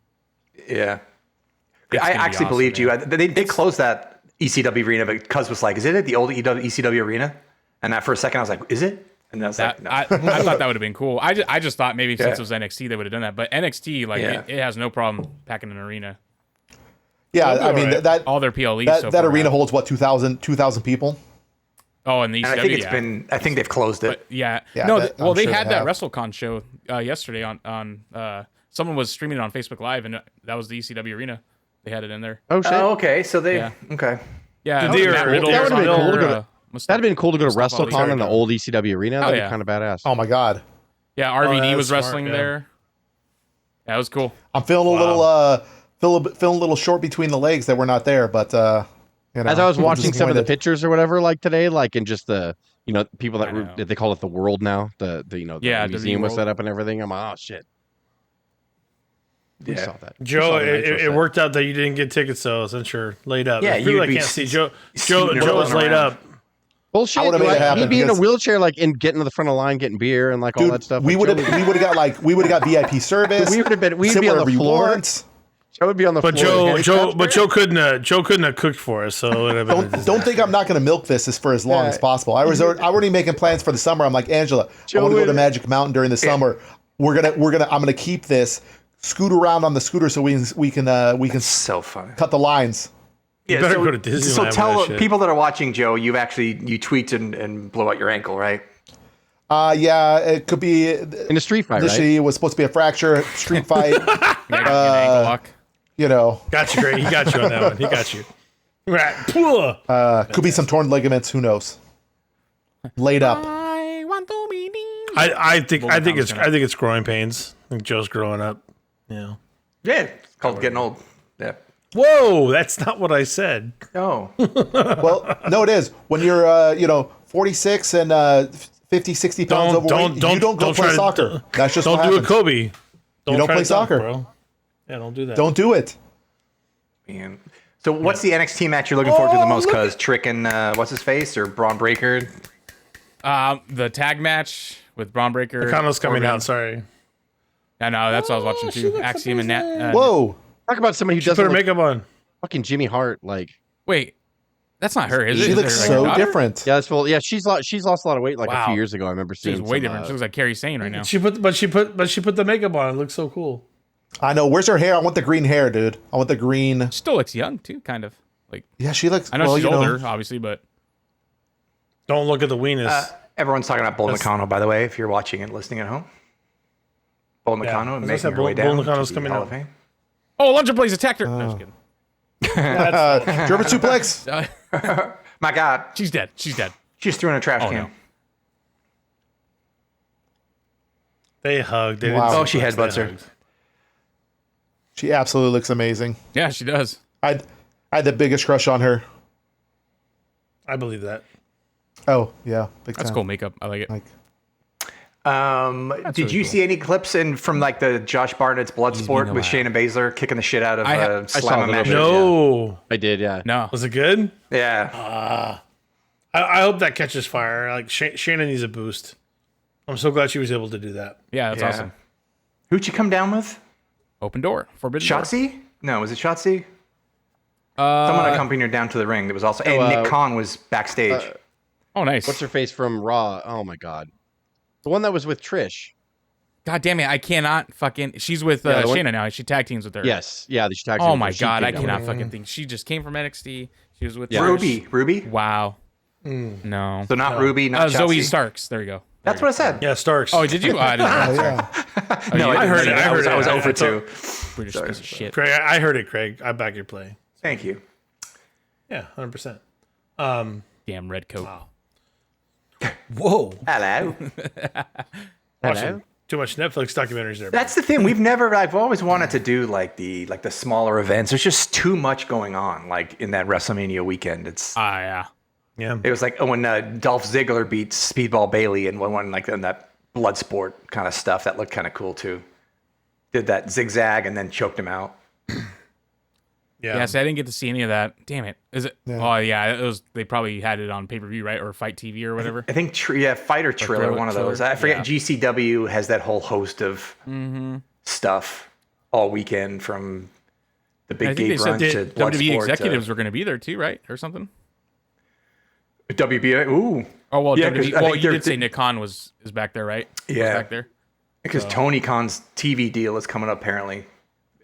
Yeah. It's I gonna be actually awesome, believed you. man. They closed that ECW arena, but Cuz was like, "Is it at the old ECW arena?" And that for a second, I was like, "Is it?" And I was That, like, "No." I thought that would have been cool. I just thought maybe Yeah. since it was NXT they would have done that, but NXT it has no problem packing an arena. yeah. I mean alright. that All their PLEs. that, so that far arena have. holds what 2,000 people. Oh, and the ECW. And I think it's yeah. been. I think they've closed it. But yeah, Yeah, no. that- Well, I'm they sure had they that have. WrestleCon show yesterday on. Someone was streaming it on Facebook Live, and that was the ECW arena. They had it in there. Oh shit! Oh, okay. So they. Yeah. Okay. Yeah, Did they Matt or- Riddle that was would've been on cool to there, go Mustafa- That'd have been cool to go to Mustafa Ali. WrestleCon in the old ECW arena. That'd be yeah. kind of badass. Oh my god, Yeah, RVD that's was smart, wrestling yeah. there. Yeah, it was cool. I'm feeling a little feeling a little short between the legs that we're not there, but you know, As I was I'm watching some of the disappointed. pictures or whatever, like today, like in just the people I know. that they call it the world now, the Yeah, the museum was WWE set up and everything. I'm like, oh shit. We Yeah. saw that. We Joe, saw the Nitro it set. worked out that you didn't get tickets though, since you're laid up. Yeah, There's people you'd that be can't see Joe. sitting there Joe was rolling laid around. up. Bullshit. I would've made it Like, happen he'd be in a because- wheelchair, like and getting to the front of the line, getting beer and like all Dude, that stuff. we Like, would Joe have got VIP service. We would have been. We'd sit be on the wherever you floor. want. Joe would be on the But floor. Joe couldn't have cooked for us. So it would have been a Don't disaster. think I'm not going to milk this for as long Yeah. as possible. I was already making plans for the summer. I'm like, Angela, I Joe want to go to would- Magic Mountain during the summer. I'm gonna keep this, scoot around on the scooter so we can So funny. cut the lines. Yeah, better so, go to Disneyland So with tell that shit. people that are watching, Joe, you tweet and blow out your ankle, right? Yeah, it could be. in a street fight, Initially, right? it was supposed to be a fracture, street fight. Yeah, get an ankle lock. You know, Got you, great. He got you on that one. He got you. Right. Pwah. could be some torn ligaments. Who knows? Laid up. I want to be I think Tom's gonna- it's growing pains. I think Joe's growing up. Yeah. Yeah, it's called getting old. Yeah. Whoa, that's not what I said. Oh. Well, no, it is. When you're 46 and 50, 60 pounds overweight, you don't go play soccer. That's just Don't what do it, happens. Kobe. Don't don't try play to dunk, soccer. bro. Yeah, don't do that. Don't do it. Man. So what's the NXT match you're looking forward to the most? Cause Trick and what's his face or Braun Breaker? The tag match with Braun Breaker. Condo's coming Corbin. out. Sorry. I know that's what I was watching too. Axiom and Nat. Whoa. Talk about somebody who Just doesn't put her look makeup on. fucking Jimmy Hart. Like, Wait, that's not her, is it? She Is looks it her so daughter? different. yeah, that's full. Yeah, she's lost a lot of weight like a Wow. few years ago. I remember seeing She's way some, different. She looks like Carrie Sane right now. She put the makeup on. It looks so cool. I know. Where's her hair? I want the green hair, dude. I want the green. She still looks young too, kind of. Like Yeah, she looks. I know well, she's you know, older, obviously, but Don't look at the weenus. Everyone's talking about Bull Nakano, by the way, if you're watching and listening at home. Bull Nakano and as I making said, her way Bull down. Nakano's to the coming Hall out. of Fame. Luncher Blaze attacked her. No, just kidding. German suplex. My God, She's dead. She's dead. she just threw in a trash can. no. They hugged. They Wow. didn't Oh, she suplex, headbutts they her. hugged. She absolutely looks amazing. Yeah, she does. I had the biggest crush on her. I believe that. Oh yeah, big That's time. cool makeup. I like it. Like, Did you see any clips from like the Josh Barnett's Bloodsport with Shayna Baszler kicking the shit out of I saw a Slamma little Match? bit. No. I did, yeah. No. Was it good? Yeah. I hope that catches fire. Like Shayna needs a boost. I'm so glad she was able to do that. Yeah, that's awesome. Who'd you come down with? Open door. Forbidden door. Shotzi? No, was it Shotzi? Someone accompanied her down to the ring. There was also and Nick Khan was backstage. Oh, nice. What's her face from Raw? Oh my god, the one that was with Trish. God damn it! I cannot fucking. She's with Shayna now. She tag teams with her. Yes, yeah, she tagged. Oh my god, I cannot fucking think. She just came from NXT. She was with Ruby. Ruby? Wow. No. So not Ruby, not Shotzi. Zoe Starks. There you go. That's what I said. Yeah, Starks. Oh, did you? I didn't know. yeah. No, I heard it. I heard it. I was over 2. British piece of shit. Craig, I heard it, Craig. I back your play. Thank you. Yeah, 100%. Damn red coat. Wow. Whoa. Hello. Watching too much Netflix documentaries there. That's the thing. I've always wanted to do like the smaller events. There's just too much going on like in that WrestleMania weekend. It's Yeah. Yeah. It was like when Dolph Ziggler beat Speedball Bailey and one like in that blood sport kind of stuff. That looked kind of cool too. Did that zigzag and then choked him out. Yeah, so I didn't get to see any of that. Damn it. Is it? Yeah. Oh, yeah. It was. They probably had it on pay-per-view, right? Or Fight TV or whatever. I think Fight or Triller, one of those. I forget. Yeah. GCW has that whole host of stuff all weekend from the I Big think they Gate said Brunch to Bloodsport. WWE executives were going to be there too, right? Or something? WBA. Ooh. Oh, well, Yeah, 'cause WWE. I Well, think you they're- did say Nick Khan was back there, right? Yeah. Was back there. Because Tony Khan's TV deal is coming up apparently,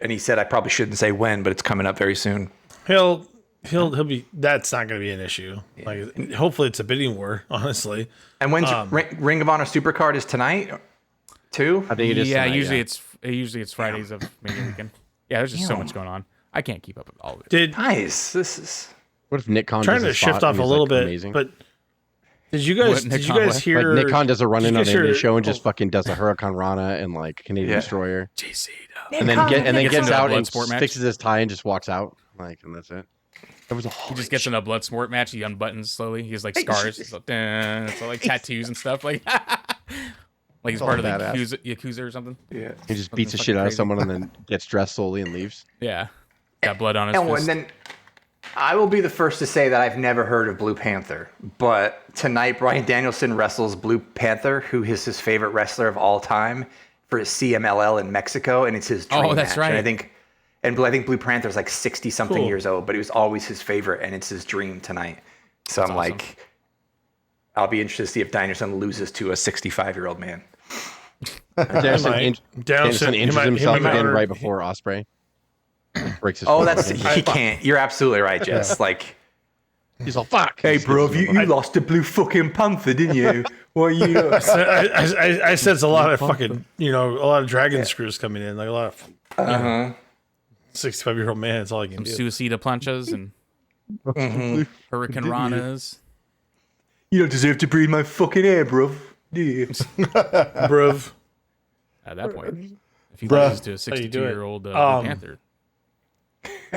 and he said I probably shouldn't say when, but it's coming up very soon. He'll be. That's not going to be an issue. Like, hopefully, it's a bidding war. Honestly, And when's Ring of Honor Supercard is tonight, too? I think it is. Yeah, tonight, usually it's Fridays of Mania weekend. Yeah, there's just so much going on. I can't keep up with all of it. Nice. This is What if Nick Khan trying does to a shift spot off and a he's, little like, bit, amazing? but did you guys hear? Like Nick Khan does a run in did on you the guys hear- show and just fucking does a Hurricane Rana and like Canadian Destroyer, JC. and then gets into a out and Bloodsport match. fixes his tie and just walks out, like, and that's it. That was a He just gets in a blood sport match. He unbuttons slowly. He has like scars. It's like, it's like tattoos and stuff. Like he's part of the badass. Yakuza or something. yeah. he just beats the fucking shit out of crazy. someone and then gets dressed slowly and leaves. Yeah. Got blood on his And fist. then I will be the first to say that I've never heard of Blue Panther, but tonight Bryan Danielson wrestles Blue Panther, who is his favorite wrestler of all time, for his CMLL in Mexico, and it's his dream that's match. right. And I think Blue Panther's like 60-something Cool. years old, but he was always his favorite, and it's his dream tonight. So I'm awesome. like, I'll be interested to see if Danielson loses to a 65-year-old man. Danielson Danielson injures himself again right before Osprey breaks his. Oh, foot. that's he can't. You're absolutely right, Jess. Like, he's all fuck. hey, bro, you lost to Blue fucking Panther, didn't you? Well, you. I sense a lot of fucking, a lot of dragon screws coming in, like a lot of 65-year-old man. It's all I can do. Suicida planchas and Hurricane Ranas. You don't deserve to breathe my fucking hair, bro. Do you? Bruv. At that point, if he Bruh. loses to a How you do it? 62-year-old Blue Panther.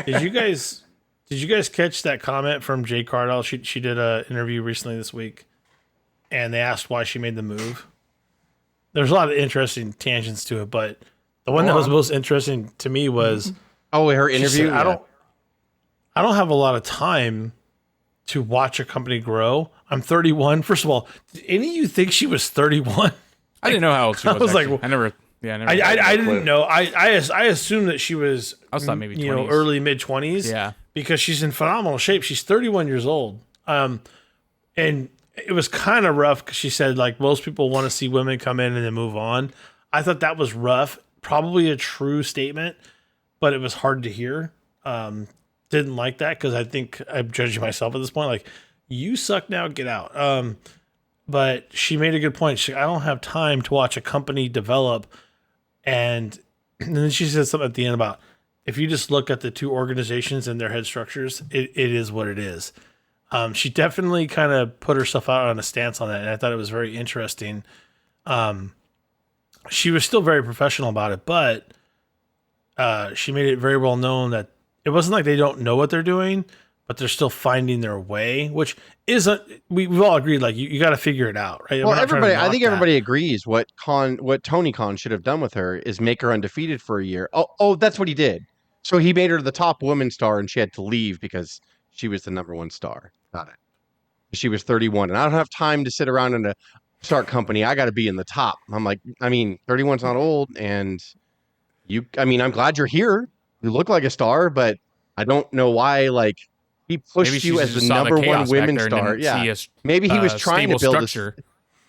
Did you guys catch that comment from Jay Cardell? She did an interview recently this week, and they asked why she made the move. There's a lot of interesting tangents to it, but the one that was most interesting to me was her she interview. said, I don't have a lot of time to watch a company grow. I'm 31. First of all, did any of you think she was 31? I didn't know how old she was. I was like, actually. I never. Yeah, I never. I didn't know. I assumed that she was I was thought maybe 20s. early mid 20s. Yeah. Because she's in phenomenal shape. She's 31 years old. And it was kind of rough because she said like most people want to see women come in and then move on. I thought that was rough. Probably a true statement, but it was hard to hear. Didn't like that because I think I'm judging myself at this point. Like, you suck now, get out. But she made a good point. I don't have time to watch a company develop. And then she said something at the end about if you just look at the two organizations and their head structures, it is what it is. She definitely kind of put herself out on a stance on that, and I thought it was very interesting. She was still very professional about it, but she made it very well known that it wasn't like they don't know what they're doing, but they're still finding their way, which isn't. We've all agreed like you got to figure it out, right? Well, everybody, I think everybody agrees what Tony Khan should have done with her is make her undefeated for a year. Oh, that's what he did. So he made her the top women's star, and she had to leave because she was the number one star. Got it. She was 31, and I don't have time to sit around in a start company. I got to be in the top. I'm like, 31's not old, and I'm glad you're here. You look like a star, but I don't know why. Like, he pushed you as the number one women's star. Yeah, maybe he was trying to build structure.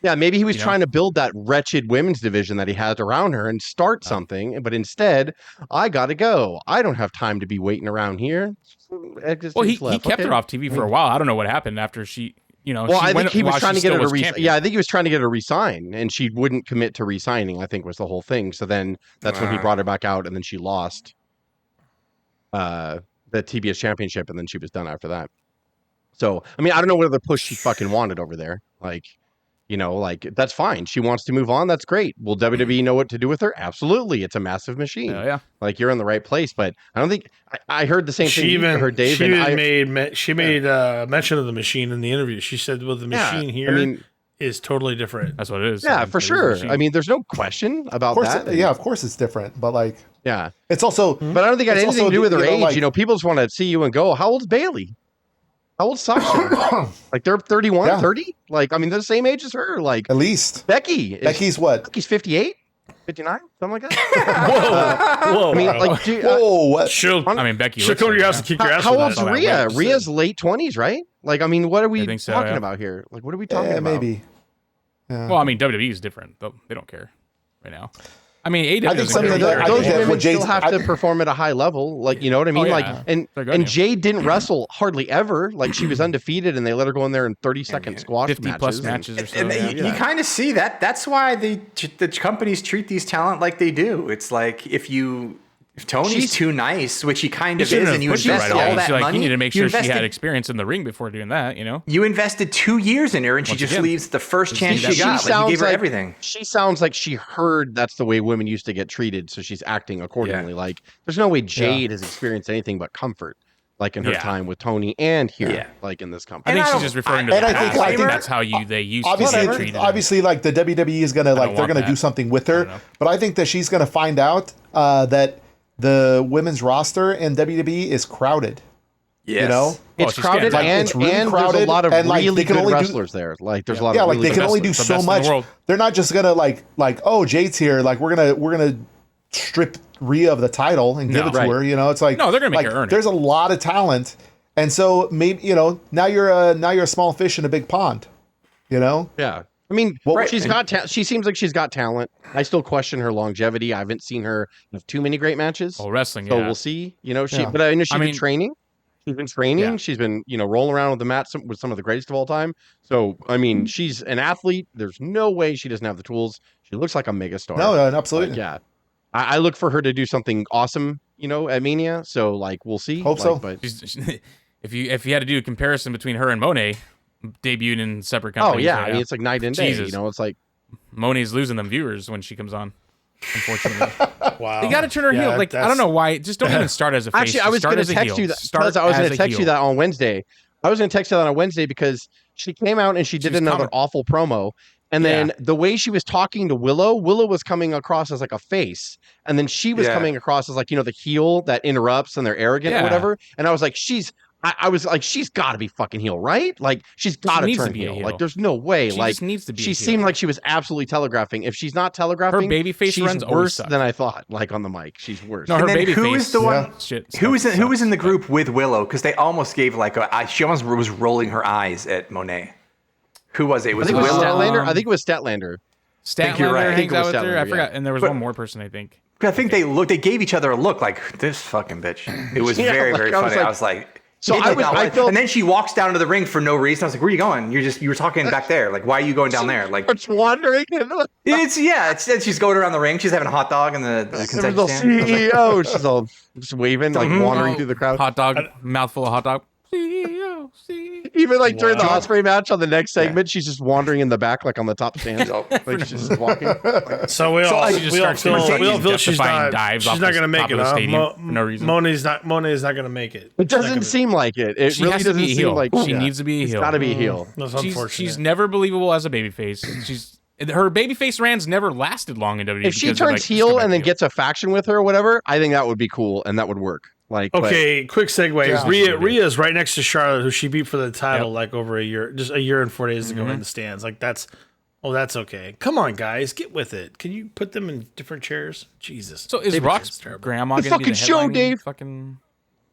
Maybe he was trying to build that wretched women's division that he has around her and start something. But instead, I got to go. I don't have time to be waiting around here. Well, he kept her off TV for a while. I don't know what happened after she. I think he was trying to get her to I think he was trying to get her to resign, and she wouldn't commit to resigning. I think was the whole thing. So then that's when he brought her back out, and then she lost the TBS championship, and then she was done after that. So I don't know what other push she fucking wanted over there. Like, that's fine. She wants to move on. That's great. Will WWE know what to do with her? Absolutely. It's a massive machine. Yeah. Like, you're in the right place, but I don't think I heard the same thing. She heard Dave. She made mention of the machine in the interview. She said, "Well, the machine here is totally different." That's what it is. Yeah, for sure. There's no question about that. Of course it's different, but like, yeah, it's also. But I don't think it had anything to do with her age. People just want to see you and go. How old's Bailey? How old's Sasha? Like, they're 31, 30? Like, they're the same age as her. Like, at least. Becky's what? Becky's 58? 59? Something like that? Whoa. Whoa. Becky. She'll come to your house and kick your ass. How old's Rhea? Rhea's late 20s, right? Like, what are we talking about here? Like, what are we talking about? Maybe. Yeah. Well, WWE is different. They don't care right now. AW I think some of those women still have to perform at a high level. Like, you know what I mean? And Jade didn't wrestle hardly ever. Like, she was undefeated, and they let her go in there in 30-second squash 50 plus matches or so. And you kind of see that. That's why the companies treat these talent like they do. It's like if Tony's too nice, which he kind of is, and you invest all that money. You need to make sure she had experience in the ring before doing that, You invested 2 years in her, and she just leaves the first chance she got. Like, you gave her everything. She sounds like she heard that's the way women used to get treated, so she's acting accordingly. Yeah. Like, there's no way Jade has experienced anything but comfort, like in her time with Tony and here, like in this company. I think she's just referring to I think that's how they used to get treated. Obviously, like, the WWE is gonna they're gonna do something with her, but I think that she's gonna find out that the women's roster in WWE is crowded. Yes. It's crowded, it's really crowded, there's a lot of really good wrestlers there. Like, there's a lot of really they can only do so much. They're not just gonna like oh, Jade's here, like we're gonna strip Rhea of the title and give it to her. It's like, no, they're gonna make her earn it. There's a lot of talent, and so maybe now you're a small fish in a big pond. Yeah. She seems like she's got talent. I still question her longevity. I haven't seen her have too many great matches. Oh, wrestling, so we'll see. But I know she's been training. She's been training. Yeah. She's been, rolling around with the mat with some of the greatest of all time. So, she's an athlete. There's no way she doesn't have the tools. She looks like a megastar. No, absolutely. But, yeah. I look for her to do something awesome, at Mania. So, like, we'll see. Hope so. But if you had to do a comparison between her and Monet, debuted in separate companies. Oh, yeah. It's like night and day. Jesus. It's like Monet's losing them viewers when she comes on. Unfortunately, wow. You got to turn her heel. Like, I don't know why. Just don't even start as a face. Actually, I was going to text you that. I was going to text you that on Wednesday. I was going to text you that on Wednesday because she came out and she did another awful promo. And then the way she was talking to Willow was coming across as like a face. And then she was coming across as like, the heel that interrupts and they're arrogant or whatever. And I was like, I was like, she's got to be fucking heel, right? Like, she's got to turn heel. Like, there's no way. She like, just needs to be. She seemed like she was absolutely telegraphing. If she's not telegraphing, her babyface runs worse than I thought. Like on the mic, she's worse. No, her babyface. Who is the one? Who was in the group with Willow? Because they almost gave she almost was rolling her eyes at Monet. Who was it? Was it Willow? Statlander? I think it was Statlander. Statlander hangs out with her. I forgot. And there was one more person, I think. I think they gave each other a look like this fucking bitch. It was very, very funny. I was like. So I felt, and then she walks down to the ring for no reason. I was like, "Where are you going? You were talking back there. Like, why are you going down there?" Like, it's wandering. It's she's going around the ring. She's having a hot dog in the concession stand. CEO. She's all just waving, like wandering through the crowd. Hot dog, mouthful of hot dog. CEO. Even like during the Osprey match on the next segment, she's just wandering in the back, like on the top stand, like she's just walking. So we all feel she's not going to make it. For no reason. Mona's not going to make it. It doesn't seem like it. It she really has to doesn't be a seem heel. like She needs to be a heel. It's got to be a heel. That's unfortunate. She's never believable as a babyface. Her babyface rans never lasted long in WWE. If she turns heel and then gets a faction with her or whatever, I think that would be cool and that would work. Like, okay, quick segue. Yeah. Rhea's right next to Charlotte, who she beat for the title like over a year and 4 days ago in the stands. Like that's okay. Come on, guys, get with it. Can you put them in different chairs? Jesus. So is Rock's grandma going to be the show, Dave? Fucking.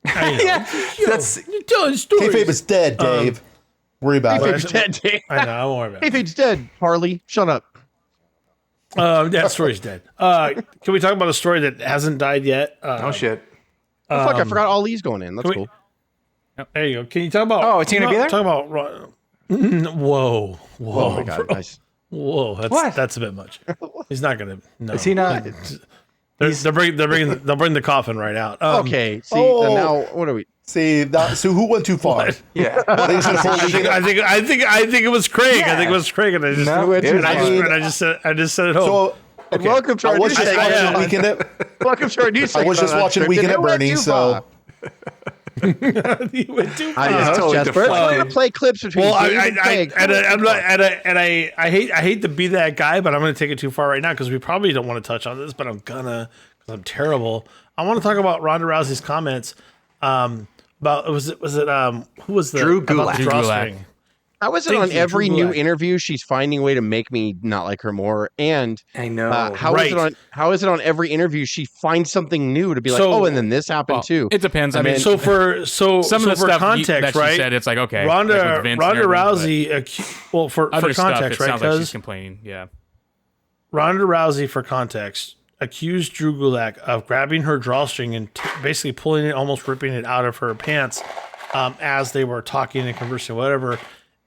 Yeah, that's telling stories. Kayfabe is dead, Dave. Worry about it. Kayfabe's dead, Dave. I know. I won't worry about it. Kayfabe's dead. Harley, shut up. That story's dead. Can we talk about a story that hasn't died yet? Oh shit. Oh, fuck, I forgot Ali's going in. That's cool. There you go. Can you talk about... Oh, is he going to be there? Talk about... Whoa. Oh, my God. Nice. Whoa, that's a bit much. He's not going to... No. Is he not... They'll bring the coffin right out. Okay. See, now what are we... See, so who went too far? Yeah. I think it was Craig. Yeah. I think it was Craig, and I just said it home. So, okay. Welcome to our new segment. Welcome to our new segment. I was just watching Weekend at Bernie's, so. You went too far. We're going to play clips between Dave and Craig. I hate to be that guy, but I'm going to take it too far right now because we probably don't want to touch on this, but I'm gonna because I'm terrible. I want to talk about Ronda Rousey's comments. About was it who was the Drew Gulak? How is it on every new interview she's finding a way to make me not like her more? And I know how is it on every interview she finds something new to be like, and then this happened too. It depends. I mean, for some of the stuff context, that she said, it's like okay, Ronda Rousey. For context, right? Sounds like she's complaining. Yeah, Ronda Rousey, for context, accused Drew Gulak of grabbing her drawstring and basically pulling it, almost ripping it out of her pants as they were talking and conversing, whatever.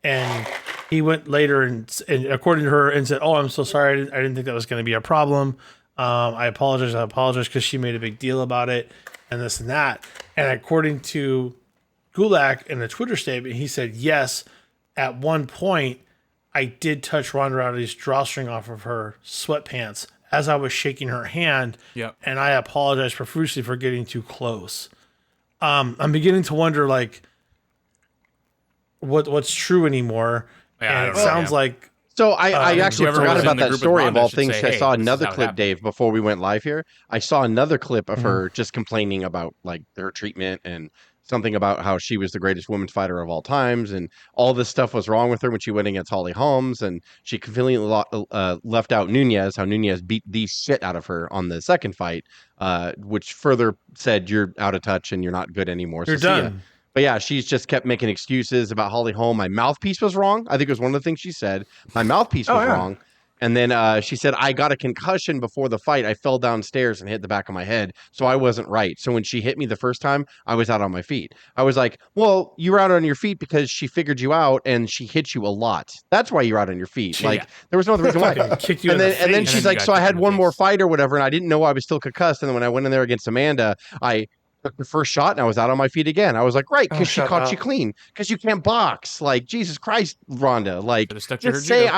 And he went later and according to her, and said, "Oh, I'm so sorry. I didn't think that was going to be a problem. I apologize because she made a big deal about it and this and that." And according to Gulak in a Twitter statement, he said, "Yes, at one point, I did touch Ronda Rousey's drawstring off of her sweatpants as I was shaking her hand, and I apologize profusely for getting too close." I'm beginning to wonder, like, what's true anymore. And it sounds like... So I actually forgot about that story of all things. Say, I saw another clip, Dave, before we went live here. I saw another clip of her just complaining about like their treatment and something about how she was the greatest women's fighter of all times, and all this stuff was wrong with her when she went against Holly Holmes, and she conveniently left out Nunez, how Nunez beat the shit out of her on the second fight, which further said you're out of touch and you're not good anymore. You're done. But yeah, she's just kept making excuses about Holly Holm. My mouthpiece was wrong. I think it was one of the things she said. My mouthpiece was wrong. And then she said, I got a concussion before the fight. I fell downstairs and hit the back of my head. So I wasn't right. So when she hit me the first time, I was out on my feet. I was like, well, you were out on your feet because she figured you out and she hit you a lot. That's why you're out on your feet. Like, there was no other reason why. And then she's like, so I had one more fight or whatever, and I didn't know I was still concussed. And then when I went in there against Amanda, I took the first shot and I was out on my feet again. I was like, right, because she caught you clean. Because you can't box. Like, Jesus Christ, Ronda. Like, just say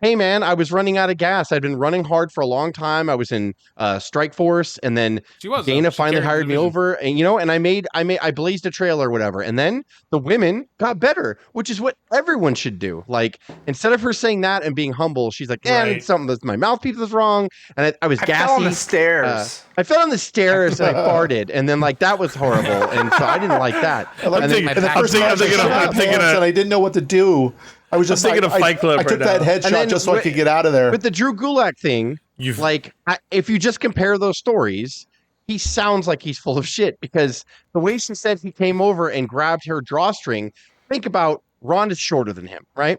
hey man, I was running out of gas. I'd been running hard for a long time. I was in Strike Force, and then Dana finally hired me over, and and I blazed a trail or whatever. And then the women got better, which is what everyone should do. Like, instead of her saying that and being humble, she's like, something that my mouthpiece was wrong, and I was gassy. I fell on the stairs. I fell on the stairs and I farted, and then like that was horrible, and so I didn't like that. I'm thinking, and I didn't know what to do. I was just thinking of Fight Club. I took that headshot just so I could get out of there. With the Drew Gulak thing, if you just compare those stories, he sounds like he's full of shit, because the way she said he came over and grabbed her drawstring, think about Ronda's shorter than him, right?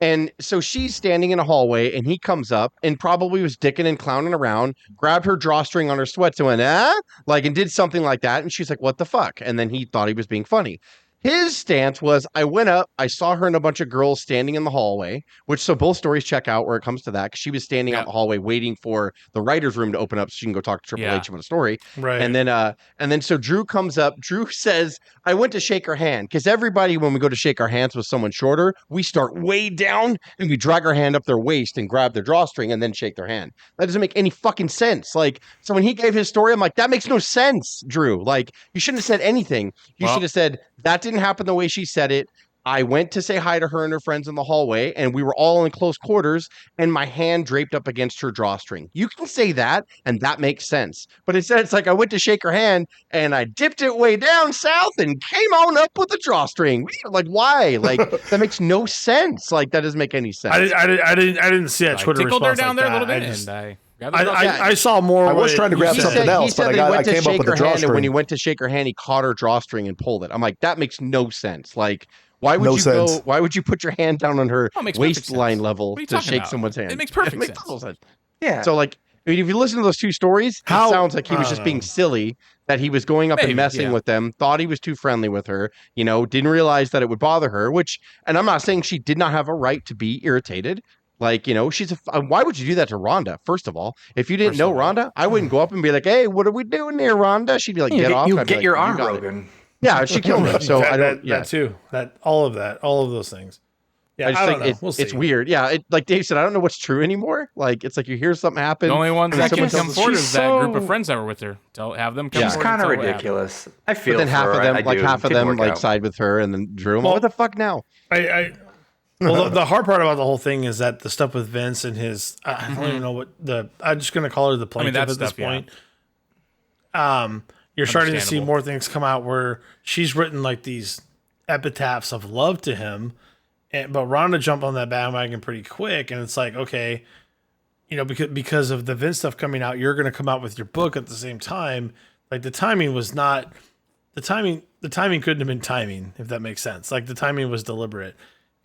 And so she's standing in a hallway, and he comes up and probably was dicking and clowning around, grabbed her drawstring on her sweats and went, and did something like that. And she's like, what the fuck? And then he thought he was being funny. His stance was, I went up, I saw her and a bunch of girls standing in the hallway, which so both stories check out where it comes to that, because she was standing out in the hallway waiting for the writer's room to open up so she can go talk to Triple H about a story. Right. And then so Drew comes up. Drew says, I went to shake her hand, because everybody, when we go to shake our hands with someone shorter, we start way down and we drag our hand up their waist and grab their drawstring and then shake their hand. That doesn't make any fucking sense. Like, so when he gave his story, I'm like, that makes no sense, Drew. Like, you shouldn't have said anything. You should have said, that didn't happen the way she said it. I went to say hi to her and her friends in the hallway, and we were all in close quarters, and my hand draped up against her drawstring. You can say that, and that makes sense. But instead, it's like I went to shake her hand, and I dipped it way down south and came on up with the drawstring. Like, why? Like, that makes no sense. Like, that doesn't make any sense. I didn't see that Twitter tickled response her down like there a that. little bit. I saw more. I was trying to grab something else, but I came up with the drawstring. And when he went to shake her hand, he caught her drawstring and pulled it. I'm like, that makes no sense. Like, why would why would you put your hand down on her waistline level to shake someone's hand? It makes perfect sense. Yeah. So like, I mean, if you listen to those two stories, it sounds like he was just being silly, that he was going up and messing with them, thought he was too friendly with her, didn't realize that it would bother her, and I'm not saying she did not have a right to be irritated. Like, she's why would you do that to Rhonda? First of all, if you didn't know Rhonda, I wouldn't go up and be like, hey, what are we doing here, Rhonda? She'd be like, get off. You get your arm broken. Yeah, she killed me. So I don't. That too. All of those things. Yeah, I just think it's weird. Yeah, like Dave said, I don't know what's true anymore. Like, it's like you hear something happen. The only ones that can come forward is that group of friends that were with her. Have them come forward. She's kind of ridiculous. I feel. But then half of them side with her, and then Drew. Well, what the fuck now? Well, the hard part about the whole thing is that the stuff with Vince and his, I don't even know what I'm just going to call her the plaintiff at this point. You're starting to see more things come out where she's written like these epitaphs of love to him, but Rhonda jumped on that bandwagon pretty quick, and it's like, okay, because of the Vince stuff coming out, you're going to come out with your book at the same time. Like the timing was not the timing couldn't have been timing, if that makes sense. Like the timing was deliberate.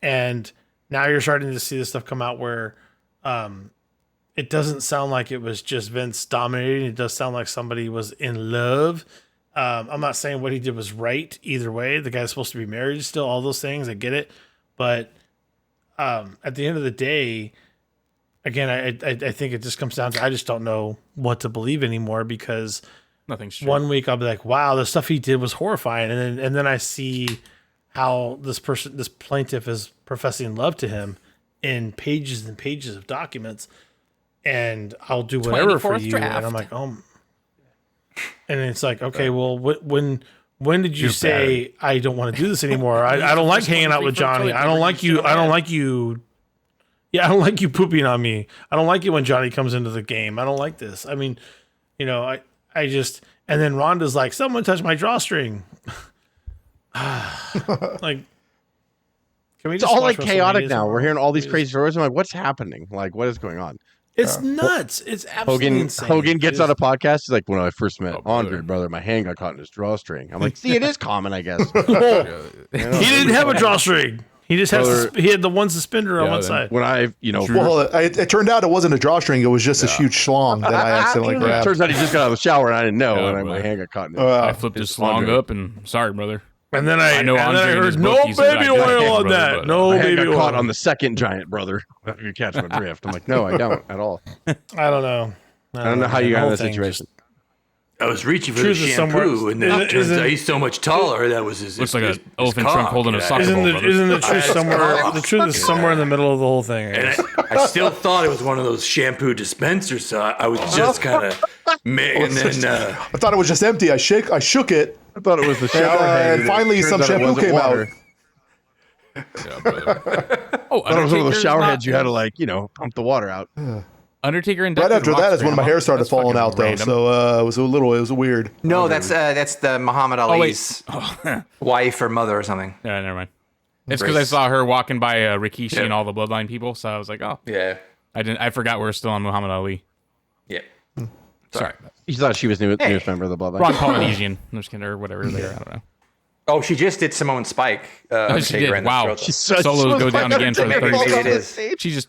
And now you're starting to see this stuff come out where it doesn't sound like it was just Vince dominating. It does sound like somebody was in love. I'm not saying what he did was right either way. The guy's supposed to be married still, all those things. I get it. But at the end of the day, again, I think it just comes down to I just don't know what to believe anymore, because nothing's true. 1 week I'll be like, wow, the stuff he did was horrifying. And then I see how this plaintiff is professing love to him in pages and pages of documents, and I'll do whatever for you. Draft. And I'm like, oh, and it's like, okay, well, when did you say I don't want to do this anymore? I don't like hanging out with Johnny. I don't like you. I don't like you. Yeah, I don't like you pooping on me. I don't like it when Johnny comes into the game. I don't like this. I mean, I just, and then Rhonda's like, someone touched my drawstring. Like, can we just it's all like chaotic now. We're hearing all these crazy stories. I'm like, what's happening? Like, what is going on? It's nuts. It's absolutely insane. Hogan gets on a podcast. He's like, when I first met Andre, brother, my hand got caught in his drawstring. I'm like, see, it is common, I guess. He didn't have a drawstring. He just has. He had the one suspender on one side. When it turned out it wasn't a drawstring. It was just a huge schlong that I accidentally grabbed. It turns out he just got out of the shower and I didn't know, and my hand got caught in it. I flipped his schlong up, and sorry, brother. And then I heard no baby oil on that. No baby oil. Caught on the second giant, brother. If you catch my drift, I'm like, no, I don't at all. I don't know. I don't know how you got in that situation. I was reaching for the shampoo, and then it turns out he's so much taller. That was his. Looks like an elephant trunk holding a soccer ball. Isn't the truth somewhere? The truth is somewhere in the middle of the whole thing. And I still thought it was one of those shampoo dispensers, so I was just kind of. And then I thought it was just empty. I shook it. I thought it was the shower head. And finally, some shampoo came out. I thought it was one of those shower heads you had to pump the water out. Undertaker and right after that is when my hair started falling out, though. So it was weird. No, that's the Muhammad Ali's wife or mother or something. Yeah, never mind. It's because I saw her walking by Rikishi and all the Bloodline people, so I was like, oh, yeah. I forgot we're still on Muhammad Ali. Yeah. Sorry. You thought she was newest member of the Bloodline. Ron Polynesian, I'm just kidding, or whatever they are. I don't know. Oh, she just did Simone Spike. She did. Wow. Solos go down again for the third. Maybe it is. She just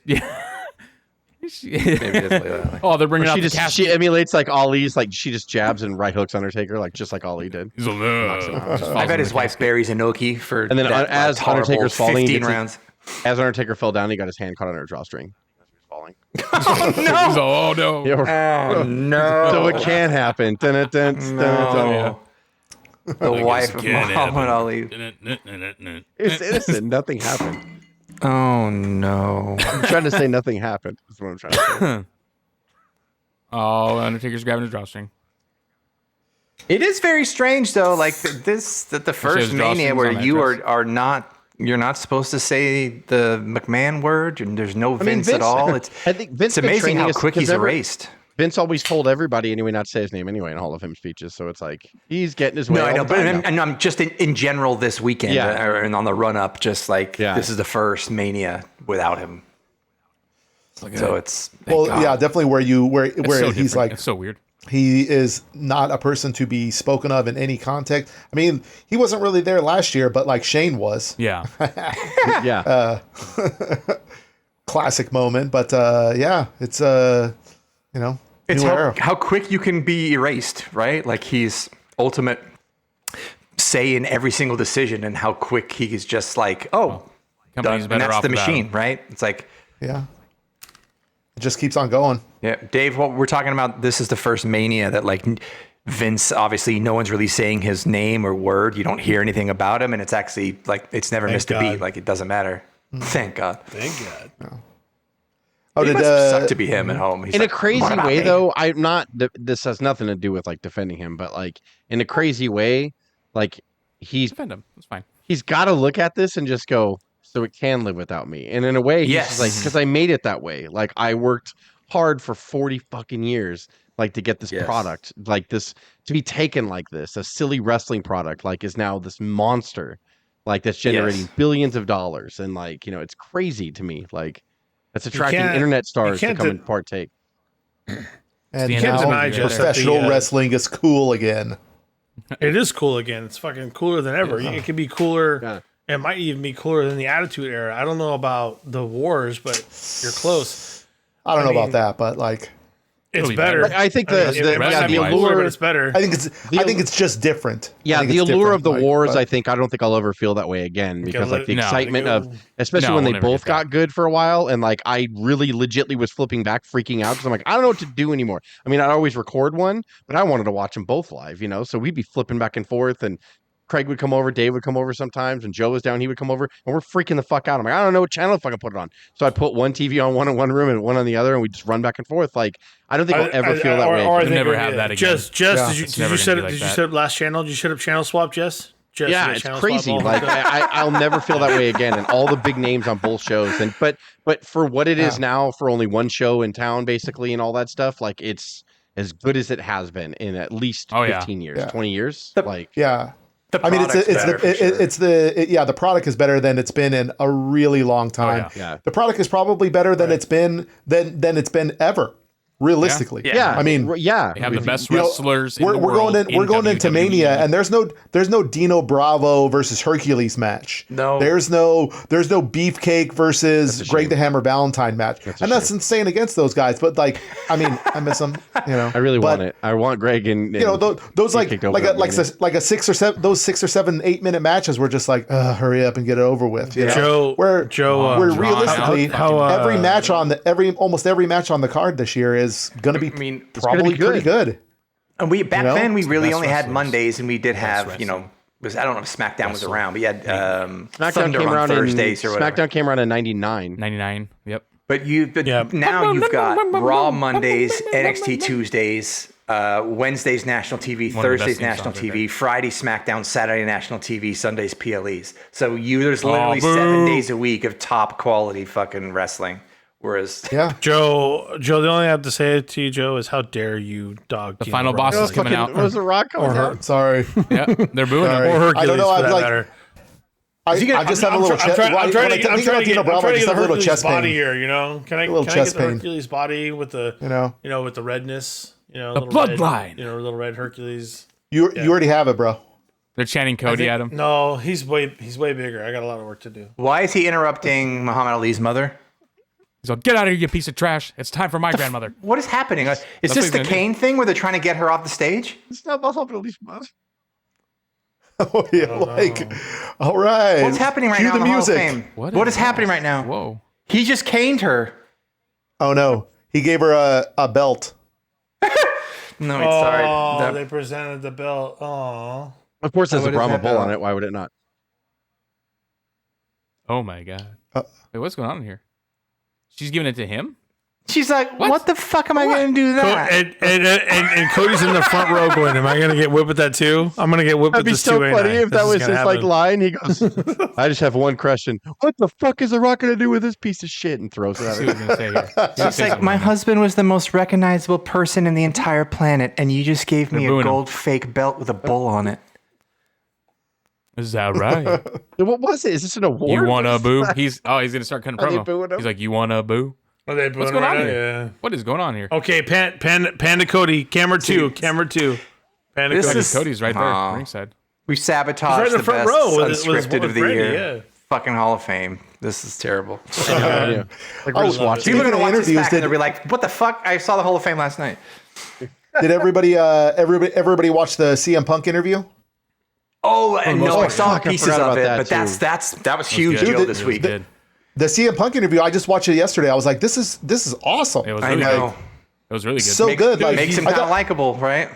Maybe it doesn't look like. Oh, they're bringing out the casket. She emulates like Ali's, like she just jabs and right hooks Undertaker, like just like Ali did. He's I bet his wife buries Inoki for and then that, as Undertaker's falling, 15 rounds. As Undertaker fell down, he got his hand caught on her drawstring. Falling. Oh no! Oh no! So it can happen. No. The wife of Muhammad Ali. It's innocent. Nothing happened. Oh no! I'm trying to say nothing happened. That's what I'm trying to say. Oh, Undertaker's grabbing his drawstring. It is very strange though. Like the first Mania where you're not supposed to say the McMahon word, and there's no Vince at all. I think Vince. It's amazing how quick he's erased. Vince always told everybody anyway not to say his name anyway in Hall of Fame speeches, so it's like he's getting his way. No, I know, but I'm just in general this weekend and on the run up, just like this is the first Mania without him. So it's definitely where so he's like, it's so weird. He is not a person to be spoken of in any context. I mean, he wasn't really there last year, but like Shane was. Yeah. Yeah. Classic moment, but it's it's how quick you can be erased, right? Like he's ultimate say in every single decision, and how quick he's just like, done. And that's the machine, right? It's like, it just keeps on going. Yeah, Dave, what we're talking about, this is the first Mania that like Vince, obviously no one's really saying his name or word. You don't hear anything about him, and it's actually like it's never missed a beat. Like it doesn't matter. Thank God. Thank God. Yeah. It must suck to be him at home. He's in like, a crazy way, though, I'm not. This has nothing to do with like defending him, but like in a crazy way, like defend him. It's fine. He's got to look at this and just go, so it can live without me. And in a way, he's just like, because I made it that way. Like I worked hard for 40 fucking years, like to get this product, like this to be taken like this, a silly wrestling product, like is now this monster, like that's generating billions of dollars, and like it's crazy to me, like. That's attracting internet stars to come and partake. And now professional wrestling is cool again. It is cool again. It's fucking cooler than ever. It could be cooler. Yeah. It might even be cooler than the Attitude Era. I don't know about the Wars, but you're close. I don't know about that, but like... It's better. I think the allure, but it's better. I think it's just different. Yeah, the allure of the Wars. I don't think I'll ever feel that way again, because like the excitement of, especially when they both got good for a while, and like I really legitly was flipping back, freaking out because I'm like, I don't know what to do anymore. I mean, I'd always record one, but I wanted to watch them both live, so we'd be flipping back and forth, and Craig would come over, Dave would come over sometimes, and Joe was down, he would come over, and we're freaking the fuck out. I'm like, I don't know what channel if I can put it on. So I put one TV on one in one room and one on the other, and we just run back and forth. Like, I don't think I'll ever feel that way. Or I never have that again. Jess, did you set up last channel? Did you set up channel swap, Jess? Yeah, it's crazy. Like I'll never feel that way again. And all the big names on both shows. And but for what it is now, for only one show in town, basically, and all that stuff, like it's as good as it has been in at least 15 years, 20 years. I mean, the product is better than it's been in a really long time. The product is probably better than it's been ever. Realistically, I mean, they have the best wrestlers. We're going into Mania, and there's no Dino Bravo versus Hercules match. No, there's no Beefcake versus Greg the Hammer Valentine match. That's insane against those guys, but like, I mean, I miss them. I really want it. I want Greg and those like a 6 or 7 8 minute matches were just like, hurry up and get it over with. Joe, realistically, almost every match on the card this year is going to be probably pretty good. And then we really only had Mondays, and we did have I don't know if SmackDown was around, but you had SmackDown came around Thursdays or whatever. SmackDown came around in 99. 99, yep. But now you've got Raw Mondays, NXT Tuesdays, Wednesdays national TV, Thursdays national TV, Friday SmackDown, Saturday national TV, Sundays PLEs. So there's literally 7 days a week of top quality fucking wrestling. Whereas, Joe, the only thing I have to say to you, Joe, is how dare you dog the final boss is coming out. Was the Rock coming out? Sorry. Yeah, they're booing him. Or Hercules, I don't know. For that matter. I just have a little chest. I'm trying to get the little chest body pain here. Can I get the Hercules body with the with the redness? The bloodline. Little red Hercules. You already have it, bro. They're chanting Cody at him. No, he's way bigger. I got a lot of work to do. Why is he interrupting Muhammad Ali's mother? He's like, get out of here, you piece of trash. It's time for my grandmother. What is happening? Is this the Kane thing where they're trying to get her off the stage? It's not possible, at least. Oh, yeah, like, all right. What's happening right Cue now in the the Hall of music. Fame? What is happening right now? Whoa. He just caned her. Oh, no. He gave her a belt. No, it's sorry. Oh, they presented the belt. Oh. Of course, there's a what is Brahma that bull belt? on it. Why would it not? Oh my God. Wait, what's going on here? She's giving it to him? She's like, what the fuck am I going to do that? And Cody's in the front row going, am I going to get whipped with that too? I'm going to get whipped That'd with be this so too. funny if that was his like happen. line. He goes, "I just have one question. What the fuck is The Rock gonna do with this piece of shit?" And throws it at See her. what I'm gonna say here. It's like, my husband was the most recognizable person in the entire planet, and you just gave me a booing him. gold fake belt with a bull on it. Is that right? What was it? Is this an award? You want a boo? He's gonna start cutting Are they promo. booing him? He's like, you want a boo? Are they What's booing going on right now? here? Yeah. What is going on here? Okay, Panda Cody, camera two. Panda This Cody. is- Cody's right there, Aw. ringside. We He's right sabotaged in the the front best row with unscripted of the Brandy, year. yeah. Fucking Hall of Fame. This is terrible. Yeah. Like we're just watching. People are going to watch this interviews, back and they'll be like, what the fuck? I saw the Hall of Fame last night. Did everybody watch the CM Punk interview? Oh, and no, I saw fuck, I pieces forgot of about it, that, but too. that was huge good. deal It this was week. good. The CM Punk interview, I just watched it yesterday. I was like, this is awesome. It was I really know. good. It was really good. So good. Like, Makes him I kind of thought- likable, right?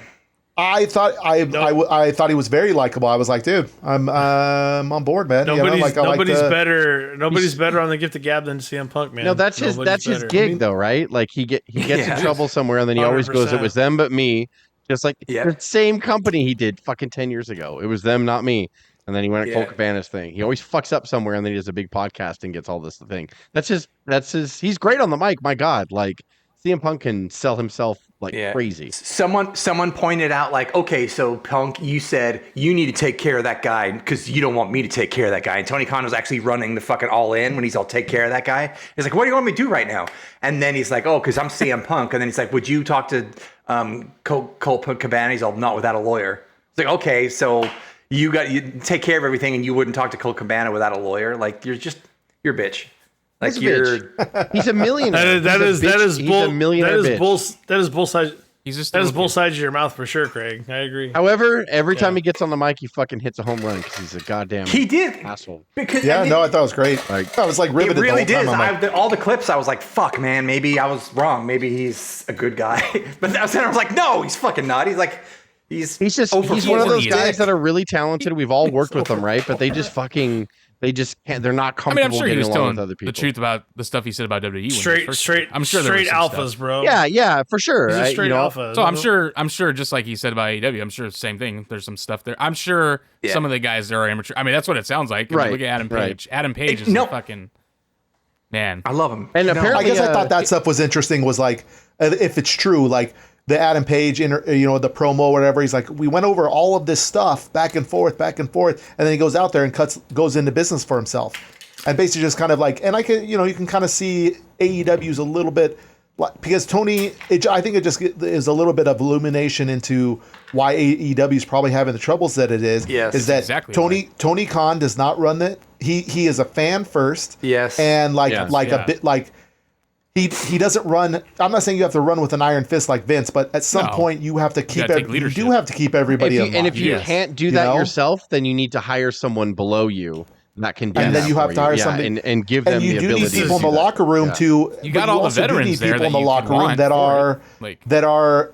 I thought I thought he was very likable. I was like, dude, I'm on board, man. Nobody's I like better. Nobody's better on the gift of gab than CM Punk, man. No, that's his Nobody's better. gig though, right? Like he gets Yeah. in trouble somewhere, and then he always goes, "It was them, but me." Just like Yeah. the same company he did fucking 10 years ago. It was them, not me. And then he went at Yeah. Cole Cabana's thing. He always fucks up somewhere, and then he does a big podcast and gets all this thing. That's his. He's great on the mic. My God, like CM Punk can sell himself like crazy. Someone pointed out, like, okay, so Punk, you said you need to take care of that guy because you don't want me to take care of that guy. And Tony Khan was actually running the fucking all in when he's all take care of that guy. He's like, what do you want me to do right now? And then he's like, oh, because I'm CM Punk. And then he's like, would you talk to Cole Cabana? He's all, not without a lawyer. It's like, okay, so you take care of everything and you wouldn't talk to Cole Cabana without a lawyer. Like, you're a bitch. Like He's a you're. bitch. He's a millionaire. That is He's a millionaire bitch. That is both sides. He's just That is both sides of your mouth for sure, Craig. I agree. However, every time he gets on the mic, he fucking hits a home run because he's a goddamn He did. asshole. Because Yeah, no, I thought it was great. I was like It riveted really the whole did. time. I'm like, All the clips, I was like, "Fuck, man, maybe I was wrong. Maybe he's a good guy." But I was like, "No, he's fucking not. He's like, he's He's one of those guys that are really talented. We've all worked with them, right? But they just can't. They're not I mean, comfortable I'm sure he getting was along with telling other people. the truth about the stuff he said about WWE. when he was Straight, first- straight. I'm sure there was straight some alphas, stuff. bro. Yeah, for sure. He's a I- straight alpha. So I'm sure, just like he said about AEW, I'm sure it's the same thing. There's some stuff there. I'm sure some of the guys there are amateur. I mean, that's what it sounds like. I mean, Right, look at Adam Page. right. Adam Page is no. the fucking man. I love him. And apparently, I guess I thought that stuff was interesting. Was like, if it's true, like the Adam Page, the promo or whatever. He's like, we went over all of this stuff back and forth, and then he goes out there and goes into business for himself, and basically just kind of like, and I can, you can kind of see AEW's a little bit. Because Tony, I think it just is a little bit of illumination into why AEW is probably having the troubles that it is. Yes, is that exactly Tony Khan does not run it. He is a fan first. Yes. And a bit like he doesn't run. I'm not saying you have to run with an iron fist like Vince, but at some point you have to keep. gotta take You leadership. do have to keep everybody in line. and if you Yes. can't do that know? yourself, then you need to hire someone below you that can do And that then you have for to hire Yeah, somebody- and give them and you the do ability need people to in the do that. locker room Yeah. to. You got but all the also do veterans need there people that in the you locker could room want that for it. are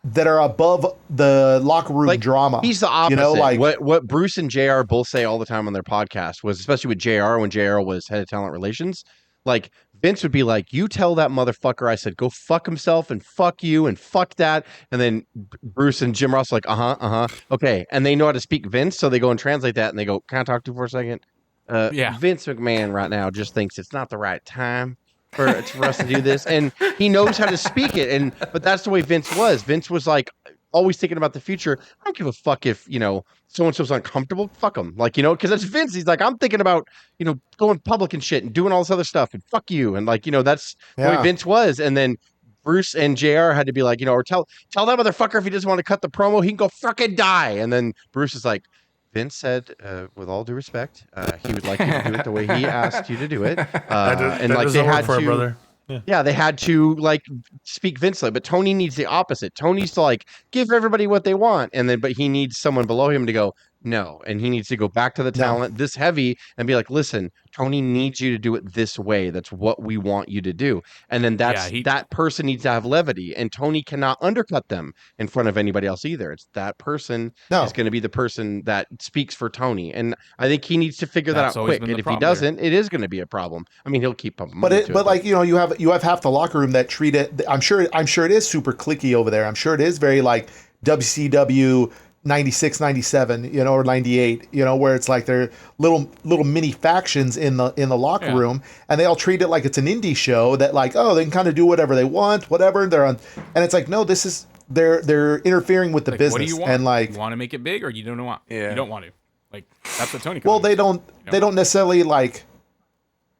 that are above the locker room drama. He's the opposite. Like what Bruce and JR both say all the time on their podcast was, especially with JR when JR was head of talent relations, like Vince would be like, you tell that motherfucker I said go fuck himself and fuck you and fuck that. And then Bruce and Jim Ross are like, okay. And they know how to speak Vince, so they go and translate that and they go, can I talk to you for a second? Vince McMahon right now just thinks it's not the right time for us to do this, and he knows how to speak it. But that's the way Vince was. Vince was like always thinking about the future. I don't give a fuck if so and so's uncomfortable. Fuck him, because that's Vince. He's like, I'm thinking about going public and shit and doing all this other stuff, and fuck you, and that's the way Vince was. And then Bruce and JR had to be like, or tell that motherfucker if he doesn't want to cut the promo, he can go fucking die. And then Bruce is like, Vince said, with all due respect, he would like you to do it the way he asked you to do it. And like they had to, brother. Yeah, they had to like speak Vince like, but Tony needs the opposite. Tony's to like give everybody what they want, and then but he needs someone below him to go no, and he needs to go back to the talent this heavy and be like, listen, Tony needs you to do it this way. That's what we want you to do, and then that person needs to have levity, and Tony cannot undercut them in front of anybody else either. It's that person is going to be the person that speaks for Tony, and I think he needs to figure that out quick. And if he doesn't, it is going to be a problem. I mean, he'll keep pumping money to it. Like you have half the locker room that treat it. I'm sure it is super cliquey over there. I'm sure it is very like WCW 96, 97, or 98, where it's like they're little mini factions in the locker room, and they all treat it like it's an indie show that like, oh, they can kind of do whatever they want, whatever they're on, and it's like, no, this is they're interfering with the business. What do you want? And like, you want to make it big, or you don't want? Yeah. You don't want to. Like that's what Tony. Well, they don't necessarily like.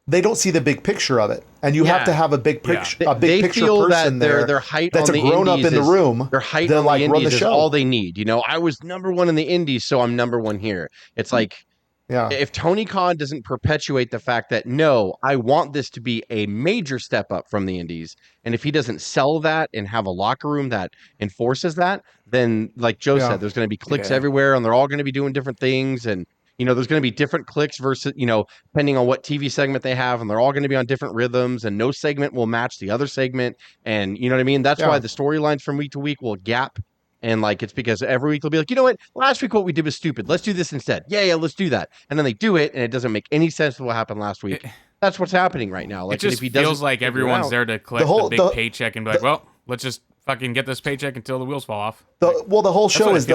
They don't see the big picture of it, and you have to have a big picture, a big picture person there. Their height that's on a grown up in the room. Their height on the indies is all they need. I was number one in the indies, so I'm number one here. It's like, if Tony Khan doesn't perpetuate the fact that no, I want this to be a major step up from the indies, and if he doesn't sell that and have a locker room that enforces that, then like Joe said, there's going to be cliques everywhere, and they're all going to be doing different things, and there's going to be different clicks versus, depending on what TV segment they have, and they're all going to be on different rhythms, and no segment will match the other segment. And you know what I mean? That's why the storylines from week to week will gap. And like, it's because every week they'll be like, you know what? Last week, what we did was stupid. Let's do this instead. Yeah, let's do that. And then they do it, and it doesn't make any sense with what happened last week. That's what's happening right now. Like, it just feels like everyone's there to collect the big paycheck and be like, well, let's just fucking get this paycheck until the wheels fall off. The whole show is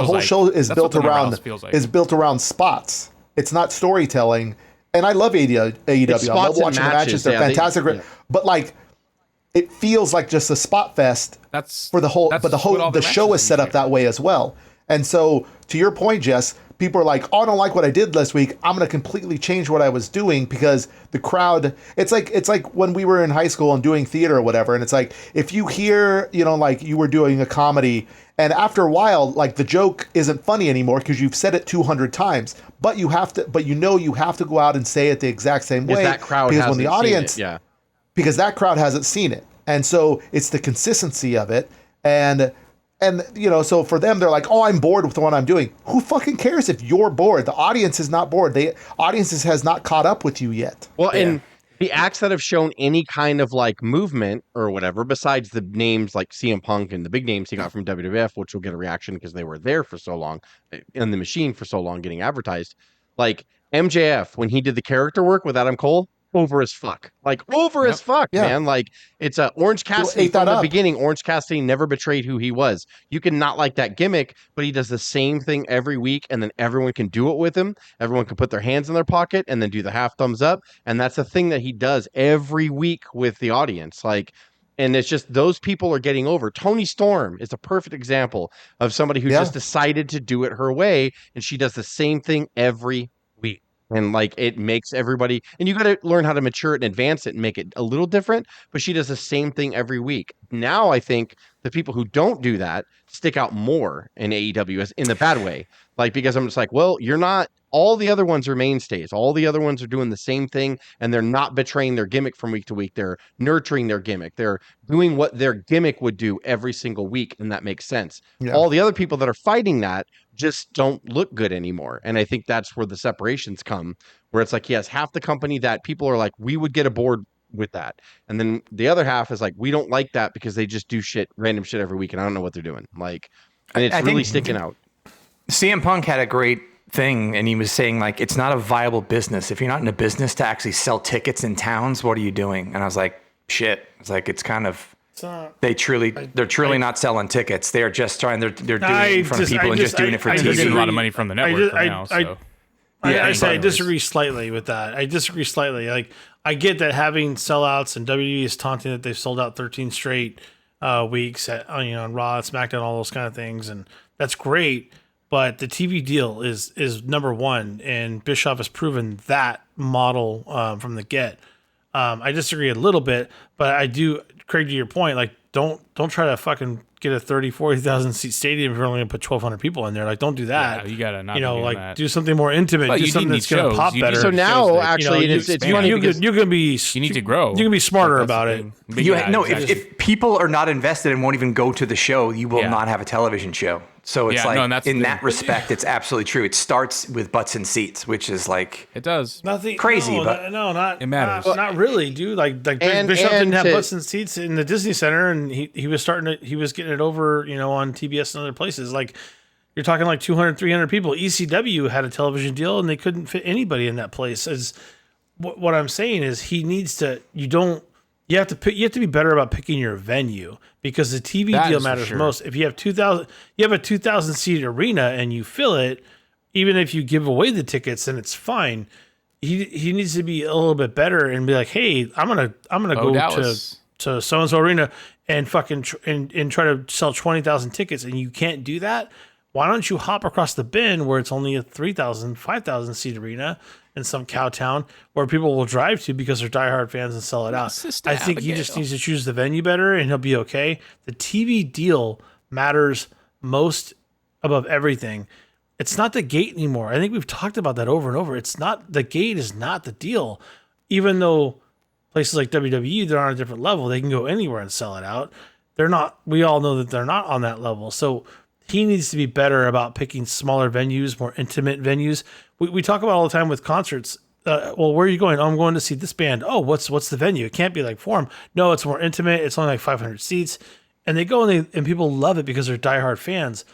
built around spots. It's not storytelling, and I love AEW. I love watching the matches. They're fantastic. But like, it feels like just a spot fest. That's for the whole. But the show is set up that way as well. And so, to your point, Jess, people are like, "Oh, I don't like what I did last week. I'm going to completely change what I was doing because the crowd." It's like when we were in high school and doing theater or whatever, and it's like if you hear, like you were doing a comedy. And after a while, like the joke isn't funny anymore because you've said it 200 times. But you have to go out and say it the exact same way. That crowd because when the audience, because that crowd hasn't seen it, and so it's the consistency of it, and so for them, they're like, oh, I'm bored with what I'm doing. Who fucking cares if you're bored? The audience is not bored. The audience has not caught up with you yet. Well, and the acts that have shown any kind of like movement or whatever, besides the names like CM Punk and the big names he got from WWF, which will get a reaction because they were there for so long in the machine for so long getting advertised. Like MJF, when he did the character work with Adam Cole, over as fuck. Like over as fuck, man. Like it's a Orange Cassidy from the beginning. Orange Cassidy never betrayed who he was. You can not like that gimmick, but he does the same thing every week, and then everyone can do it with him. Everyone can put their hands in their pocket and then do the half thumbs up. And that's the thing that he does every week with the audience. Like, and it's just those people are getting over. Toni Storm is a perfect example of somebody who just decided to do it her way, and she does the same thing every week. And like it makes everybody, and you got to learn how to mature it and advance it and make it a little different. But she does the same thing every week. Now I think the people who don't do that stick out more in AEW in the bad way. Like, because I'm just like, well, you're not. All the other ones are mainstays. All the other ones are doing the same thing, and they're not betraying their gimmick from week to week. They're nurturing their gimmick. They're doing what their gimmick would do every single week, and that makes sense. Yeah. All the other people that are fighting that just don't look good anymore. And I think that's where the separations come, where it's like, yes, half the company that people are like, we would get aboard with that. And then the other half is like, we don't like that because they just do random shit every week, and I don't know what they're doing. Like, and it's really sticking out. CM Punk had a great thing, and he was saying like, it's not a viable business. If you're not in a business to actually sell tickets in towns, what are you doing? And I was like, shit. It's like, it's kind of, they're truly not selling tickets. They're just trying, they're doing it in front of people and just doing it for TV. They're getting a lot of money from the network I disagree slightly with that. I disagree slightly. Like, I get that having sellouts, and WWE is taunting that they've sold out 13 straight weeks at, on Raw, SmackDown, all those kind of things. And that's great. But the TV deal is number one, and Bischoff has proven that model from the get. I disagree a little bit, but I do, Craig, to your point, like don't try to fucking get a 40,000 seat stadium if you're only going to put 1,200 people in there. Like, don't do that. Yeah, you gotta not. You know, be doing like that. do something more intimate. Well, do you something need that's going to shows. pop You need better. So now, actually, you know, it's funny because you can be. You need to grow. You can be smarter Like, about that's it. the thing. But yeah, exactly. If people are not invested and won't even go to the show, you will not have a television show. So it's Yeah, no, and that's in the that thing. respect, it's absolutely true. It starts with butts and seats, which is like it does. Nothing crazy, no, but not it matters. Not really, dude. Like And- Bishop and didn't have to- butts and seats in the Disney Center, and he was getting it over, you know, on TBS and other places. Like you're talking like 200, 300 people. ECW had a television deal, and they couldn't fit anybody in that place. As what I'm saying is, he needs to. You have to be better about picking your venue because the TV That deal is for matters sure. most. If you have 2,000, you have a 2,000 seat arena and you fill it, even if you give away the tickets, then it's fine. He needs to be a little bit better and be like, hey, I'm gonna go Dallas. to so and so arena and fucking and try to sell 20,000 tickets, and you can't do that. Why don't you hop across the bin where it's only a 3,000, 5,000 seat arena in some cow town where people will drive to because they're diehard fans and sell it out? Sister I think he just Abigail. needs to choose the venue better and he'll be okay. The TV deal matters most above everything. It's not the gate anymore. I think we've talked about that over and over. It's not, the gate is not the deal. Even though places like WWE, they're on a different level. They can go anywhere and sell it out. They're not, we all know that they're not on that level. So he needs to be better about picking smaller venues, more intimate venues. We talk about all the time with concerts. Well, where are you going? Oh, I'm going to see this band. Oh, what's the venue? It can't be like Forum. No, it's more intimate. It's only like 500 seats. And they go and people love it because they're diehard fans.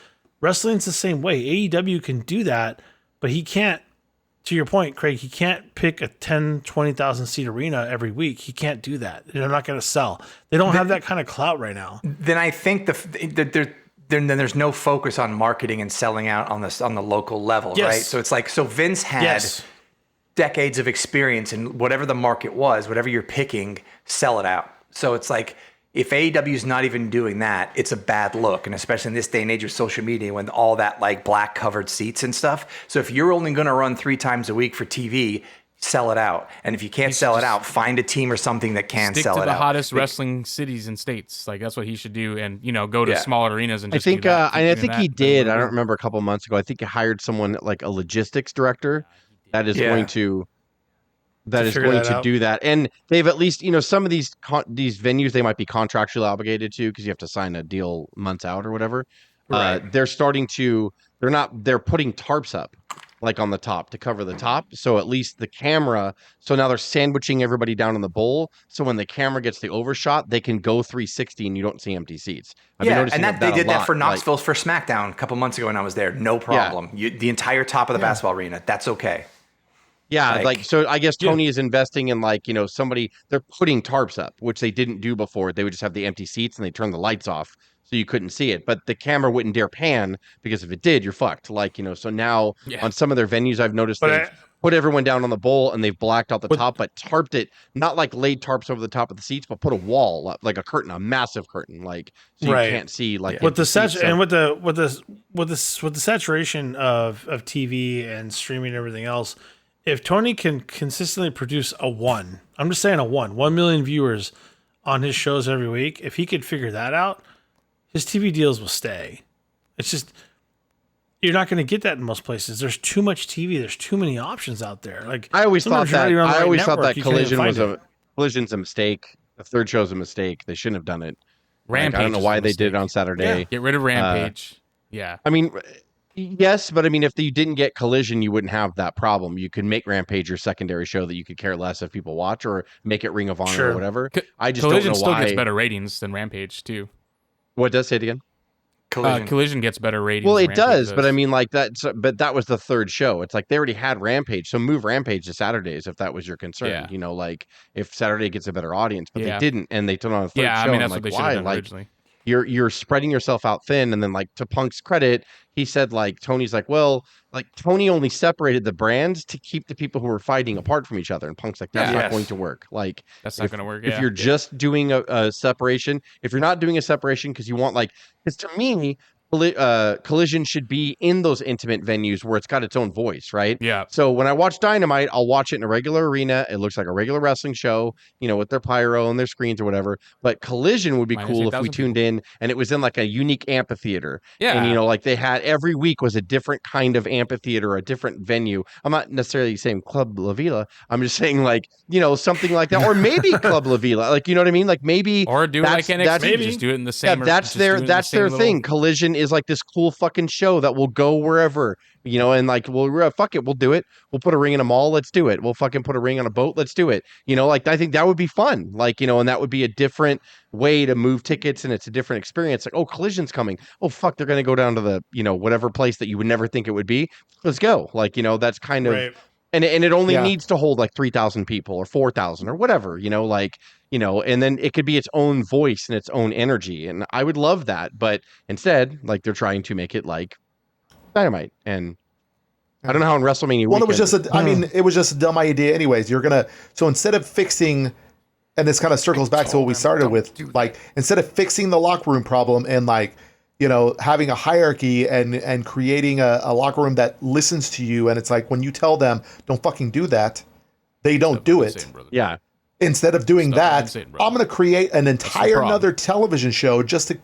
Wrestling's the same way. AEW can do that, but he can't, to your point, Craig, he can't pick a 10, 20,000 seat arena every week. He can't do that. They're not going to sell. They don't have that kind of clout right now. then I think then there's no focus on marketing and selling out on the local level, Yes. right? So it's like Vince had Yes. decades of experience in whatever the market was, whatever you're picking, sell it out. So it's like if AEW is not even doing that, it's a bad look, and especially in this day and age of social media when all that like black covered seats and stuff. So if you're only going to run 3 times a week for TV, sell it out. And if you can't sell it out, find a team or something that can Stick sell to it the out. hottest wrestling cities and states. Like that's what he should do, and go to smaller arenas and I just. think do that. Keep I doing think that. he did. I don't remember a couple months ago. I think he hired someone like a logistics director that is going to figure that out. do that. And they've at least some of these venues they might be contractually obligated to because you have to sign a deal months out or whatever. Right. They're putting tarps up like on the top to cover the top. So at least the camera. So now they're sandwiching everybody down in the bowl. So when the camera gets the overshot, they can go 360 and you don't see empty seats. I've been noticing and they did a that lot. for Knoxville for SmackDown a couple months ago when I was there. No problem. The entire top of the basketball arena, that's okay. Yeah, so I guess Tony is investing in somebody, they're putting tarps up, which they didn't do before. They would just have the empty seats and they turn the lights off so you couldn't see it. But the camera wouldn't dare pan because if it did, you're fucked. So now on some of their venues, I've noticed they've put everyone down on the bowl and they've blacked out the top, but tarped it, not like laid tarps over the top of the seats, but put a wall up, like a curtain, a massive curtain, so you can't see with the and with the saturation of TV and streaming and everything else. If Tony can consistently produce I'm just saying 1 million viewers on his shows every week, if he could figure that out, his TV deals will stay. It's just, you're not going to get that in most places. There's too much TV. There's too many options out there. Like I always thought that Collision's a mistake. The third show's a mistake. They shouldn't have done it. Rampage. I don't know why they did it on Saturday. Yeah. Get rid of Rampage. I mean, yes, but I mean, if you didn't get Collision, you wouldn't have that problem. You could make Rampage your secondary show that you could care less if people watch, or make it Ring of Honor or whatever. I just Collision don't know why. still gets better ratings than Rampage too. What does say it again? Collision gets better ratings. Well, than it Rampage does, but I mean, but that was the third show. It's like they already had Rampage, so move Rampage to Saturdays if that was your concern. Yeah. If Saturday gets a better audience, but they didn't, and they took on a third show. I mean, that's what they should have done why? originally. You're spreading yourself out thin, and then to Punk's credit, he said Tony's Tony only separated the brands to keep the people who were fighting apart from each other, and Punk's that's not going to work. That's not going to work. If you're just doing a separation, if you're not doing a separation because you want because to me Collision should be in those intimate venues where it's got its own voice, right? Yeah. So when I watch Dynamite, I'll watch it in a regular arena. It looks like a regular wrestling show, with their pyro and their screens or whatever. But Collision would be Minus cool if we 8,000 tuned in and it was in like a unique amphitheater. Yeah. And like they had every week was a different kind of amphitheater, a different venue. I'm not necessarily saying Club La Vila. I'm just saying like, something like that. Or maybe Club La Vila. Like, you know what I mean? Like maybe or do it like NXT. maybe. Just do it in the same. Yeah, that's their thing. Collision is like this cool fucking show that will go wherever, and like, well, fuck it, we'll do it. We'll put a ring in a mall, let's do it. We'll fucking put a ring on a boat, let's do it. Like I think that would be fun. Like, and that would be a different way to move tickets, and it's a different experience. Like, oh, Collision's coming. Oh, fuck, they're gonna go down to the, whatever place that you would never think it would be. Let's go. Like, that's kind of Right. and it only needs to hold like 3,000 people or 4,000 or whatever, and then it could be its own voice and its own energy. And I would love that. But instead, like they're trying to make it like Dynamite. And I don't know how in WrestleMania. Well, it was it was just a dumb idea anyways. So instead of fixing, and this kind of circles back to what we started with, like instead of fixing the locker room problem and like, having a hierarchy and creating a locker room that listens to you. And it's like, when you tell them don't fucking do that, they don't do it. Yeah. Instead of doing that, I'm going to create an entire another television show just to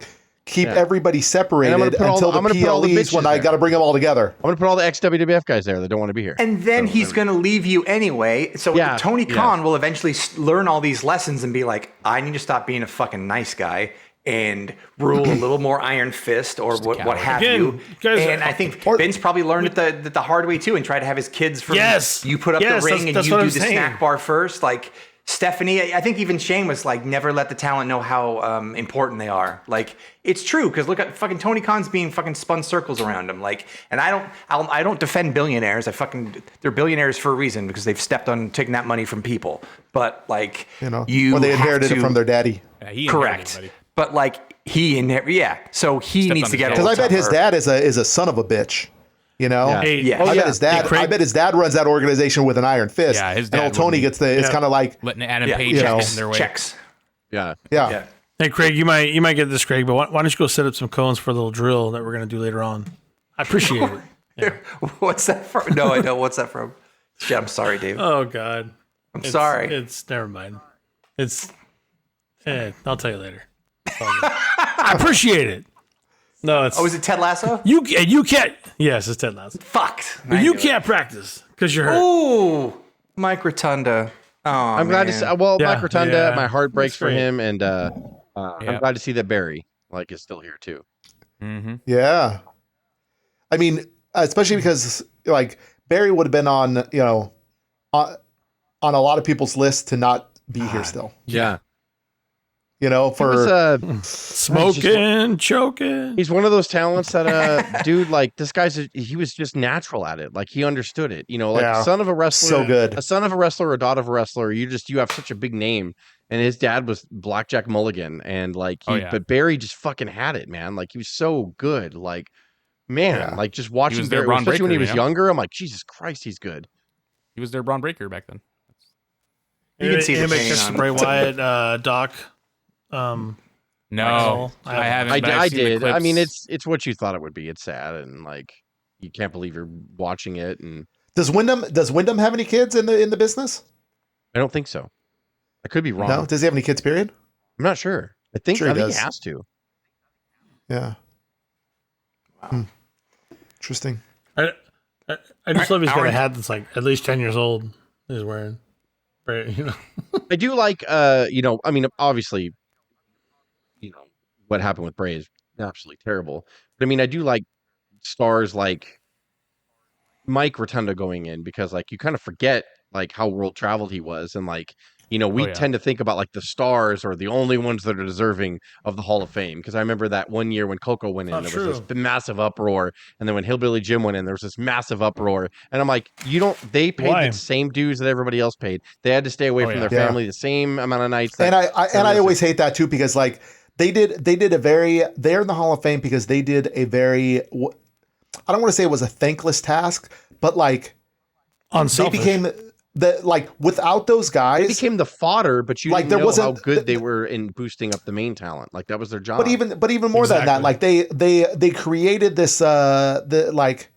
keep everybody separated until the PLEs when I got to bring them all together. I'm going to put all the ex-WWF guys there that don't want to be here. And then he's going to leave you anyway. So Tony Khan will eventually learn all these lessons and be like, I need to stop being a fucking nice guy and rule a little more iron fist or what have you. And I think Vince probably learned it the hard way too and tried to have his kids from you put up the ring and you do the snack bar first. Like Stephanie, I think even Shane was like, never let the talent know how important they are. Like it's true because look at fucking Tony Khan's being fucking spun circles around him. Like, and I don't defend billionaires. They're billionaires for a reason because they've stepped on taking that money from people. But like or they inherited it from their daddy. Yeah, correct. But like so he needs to get because I bet his dad is a son of a bitch. I bet his dad. I bet his dad runs that organization with an iron fist. Yeah, his dad. And old Tony gets it's kind of like letting Adam Page get in their way. Checks. Yeah. Hey, Craig, you might get this, Craig, but why don't you go set up some cones for a little drill that we're gonna do later on? I appreciate it. Yeah. What's that from? No, I know. What's that from? Shit, I'm sorry, Dave. Oh God, I'm sorry. It's never mind. I'll tell you later. I appreciate it. No, it's. Oh, is it Ted Lasso? You can't. Yes, it's Ted Lasso. Fucked. But you can't practice because you're hurt. Ooh, Mike Rotunda. Oh, I'm glad to see. Well, Mike Rotunda, my heart breaks for him, and I'm glad to see that Barry is still here too. Mm-hmm. Yeah, I mean, especially because like Barry would have been on on a lot of people's list to not be here still. Yeah. For smoking, choking. He's one of those talents that, dude, like this he was just natural at it. Like he understood it, a son of a wrestler, so good. A son of a wrestler, a daughter of a wrestler. You have such a big name. And his dad was Blackjack Mulligan. And like, but Barry just fucking had it, man. Like he was so good. Like, man, like just watching Barry, especially when he was younger, I'm like, Jesus Christ, he's good. He was their Braun Breaker back then. You can see the pain Bray Wyatt, Doc. No, I haven't. I did. I mean, it's what you thought it would be. It's sad and like you can't believe you're watching it. And does Wyndham have any kids in the business? I don't think so. I could be wrong. No, does he have any kids? Period. I'm not sure. I think he has to. Yeah. Wow. Interesting. I just love he's got a hat that's like at least 10 years old. He's wearing. I do like. I mean, obviously. What happened with Bray is absolutely terrible. But I mean, I do like stars like Mike Rotunda going in because like you kind of forget like how world traveled he was. And like, we tend to think about like the stars are the only ones that are deserving of the Hall of Fame. Because I remember that one year when Coco went in, there was this massive uproar. And then when Hillbilly Jim went in, there was this massive uproar. And I'm like, they paid the same dues that everybody else paid. They had to stay away from their family the same amount of nights. And I always hate that too, because like, they're in the Hall of Fame because they did a very, I don't want to say it was a thankless task, but like unselfish. that like without those guys, they became the fodder, but you like didn't there know wasn't how good they were in boosting up the main talent. Like that was their job. But even more than that, like they created this the like,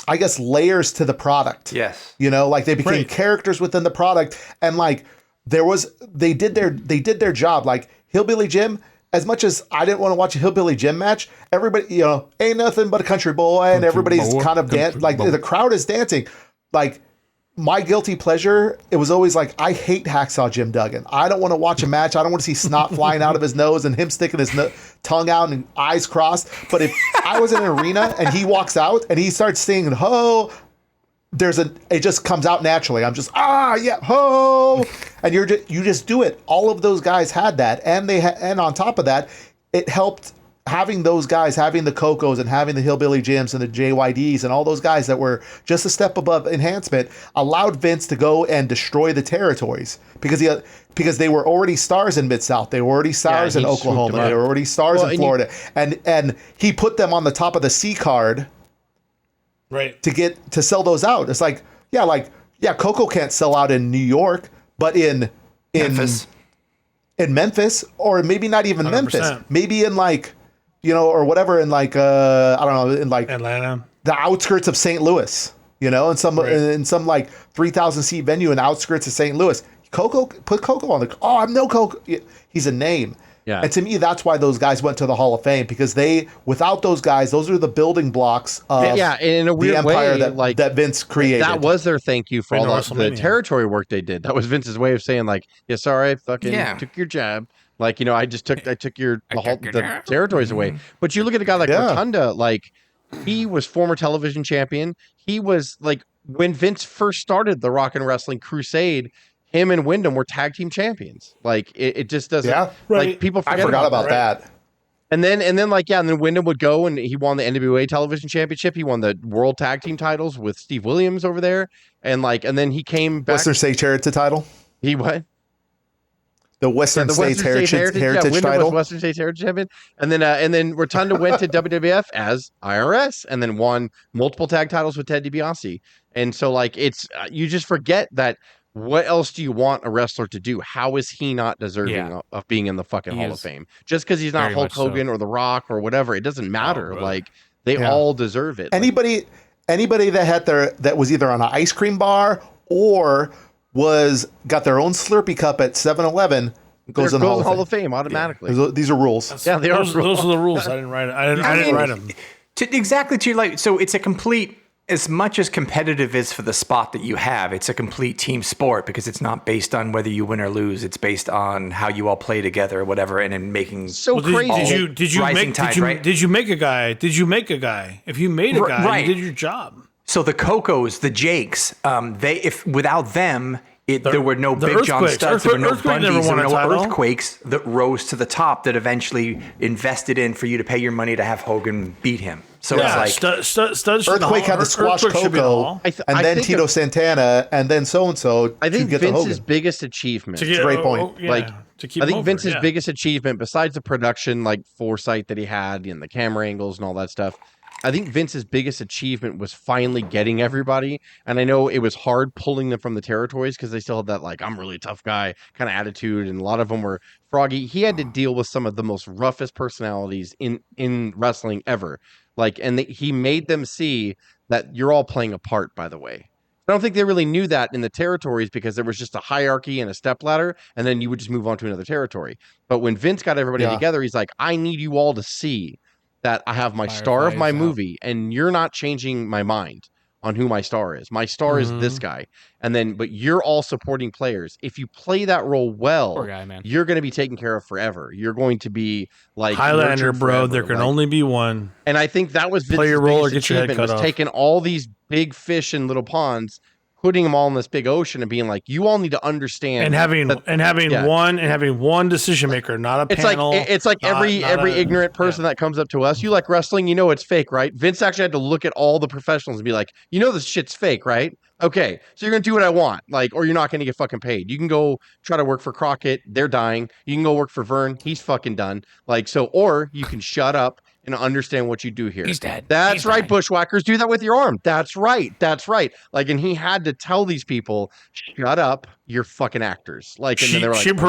I guess, layers to the product. Yes. You know, like they became characters within the product, and like they did their job. Like Hillbilly Jim, as much as I didn't want to watch a Hillbilly Jim match, everybody, you know, ain't nothing but a country boy, and everybody's kind of like the crowd is dancing. Like my guilty pleasure, it was always like, I hate Hacksaw Jim Duggan. I don't want to watch a match. I don't want to see snot flying out of his nose and him sticking his tongue out and eyes crossed. But if I was in an arena and he walks out and he starts singing ho, it just comes out naturally. I'm just, yeah, ho. And you just do it. All of those guys had that. And and on top of that, it helped having those guys, having the Cocos and having the Hillbilly Jims and the JYDs and all those guys that were just a step above enhancement allowed Vince to go and destroy the territories because they were already stars in Mid-South. They were already stars in Oklahoma. They were already stars in Florida. And he put them on the top of the C card to sell those out. It's like, Coco can't sell out in New York, but in Memphis, or maybe not even 100%. Memphis, maybe in like, you know, or whatever, in like I don't know, in like Atlanta, the outskirts of St. Louis, you know, in some like 3,000 seat venue in the outskirts of St. Louis. Put Coco on the. I'm no Coco. He's a name. Yeah. And to me, that's why those guys went to the Hall of Fame, because without those guys, those are the building blocks of in a weird the empire way, that Vince created. That was their thank you for all the territory work they did. That was Vince's way of saying like, yeah, sorry, I fucking took your jab. Like, you know, I took the territories away. But you look at a guy like Rotunda, like he was former television champion. He was like, when Vince first started the Rock and Wrestling Crusade, him and Wyndham were tag team champions. Like it just doesn't like people forget. I forgot about that. And then Wyndham would go and he won the NWA television championship. He won the world tag team titles with Steve Williams over there. And then he came back. Western States Heritage title. He what? The Western States Heritage title. Was Western States Heritage champion. And then Rotunda went to WWF as IRS and then won multiple tag titles with Ted DiBiase. And so like it's you just forget that. What else do you want a wrestler to do? How is he not deserving of being in the fucking Hall of Fame? Just because he's not Hulk Hogan or The Rock or whatever, it doesn't matter. Like they all deserve it. Anybody that was either on an ice cream bar or got their own Slurpee cup at 7-Eleven goes in the Hall of Fame automatically. Yeah. These are rules. Those are the rules. I didn't write it. I didn't write them. Exactly to your like. So it's a complete. As much as competitive is for the spot that you have, it's a complete team sport because it's not based on whether you win or lose. It's based on how you all play together or whatever, and in making crazy. Did you make a guy? If you made a guy, you did your job. So the Cocos, the Jakes, without them, there were no Big John Studs, there were no Bundys, there were no Earthquakes that rose to the top that eventually invested in for you to pay your money to have Hogan beat him. So it's like Earthquake had to squash Coco, and then Tito Santana, and then so-and-so. I think Vince's biggest achievement. That's a great point. I think Vince's biggest achievement, besides the production, like foresight that he had and the camera angles and all that stuff, I think Vince's biggest achievement was finally getting everybody. And I know it was hard pulling them from the territories because they still had that, like, I'm really a tough guy kind of attitude. And a lot of them were froggy. He had to deal with some of the most roughest personalities in wrestling ever. Like, and he made them see that you're all playing a part, by the way. I don't think they really knew that in the territories because there was just a hierarchy and a stepladder, and then you would just move on to another territory. But when Vince got everybody together, he's like, I need you all to see that I have my star of my movie, and you're not changing my mind on who my star is. My star is this guy. And then, but you're all supporting players. If you play that role well, you're going to be taken care of forever. You're going to be like Highlander, bro. There can only be one. And I think that was Vince's biggest achievement, was taking all these big fish in little ponds, putting them all in this big ocean and being like, you all need to understand, and having one decision maker, not a panel. It's like every ignorant person that comes up to us, you like wrestling, you know it's fake, right? Vince actually had to look at all the professionals and be like, you know this shit's fake, right? Okay, so you're gonna do what I want, like, or you're not gonna get fucking paid. You can go try to work for Crockett, they're dying. You can go work for Vern, he's fucking done. Like, so, or you can shut up and understand what you do here. He's dead. That's He's right, dying. bushwhackers. Do that with your arm. That's right. Like, and he had to tell these people, shut up. You're fucking actors. Like, and then they were like, Sheep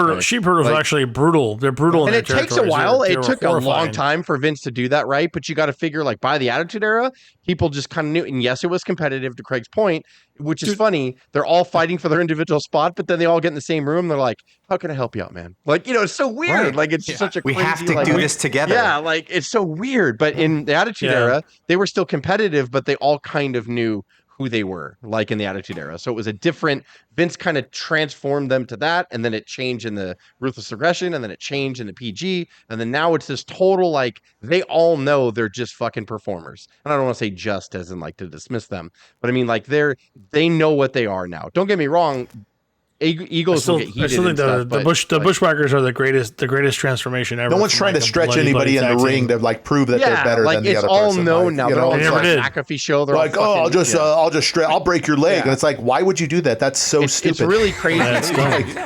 herders like, are actually brutal. They're brutal, and in it takes a territories. while. They It were took a long horrifying. time for Vince to do that, right? But you got to figure, like, by the Attitude Era, people just kind of knew. And yes, it was competitive, to Craig's point, which is funny. They're all fighting for their individual spot, but then they all get in the same room. They're like, "How can I help you out, man?" Like, it's so weird. Right. Like, it's such a we crazy, have to like, do this together. Yeah, like, it's so weird. But in the Attitude Era, they were still competitive, but they all kind of knew who they were, like in the Attitude Era. So it was a different. Vince kind of transformed them to that, and then it changed in the Ruthless Aggression, and then it changed in the PG, and then now it's this total, like, they all know they're just fucking performers. And I don't want to say just as in like to dismiss them, but I mean, like, they know what they are now. Don't get me wrong. Egos will get heated. I still think the Bushwhackers are the greatest transformation ever. No one's trying to stretch anybody in the ring to like prove that they're better than the other person. It's all known now. They're all never did. McAfee show. They're like, all fucking, I'll break your leg, and it's like, why would you do that? That's so stupid. It's really crazy.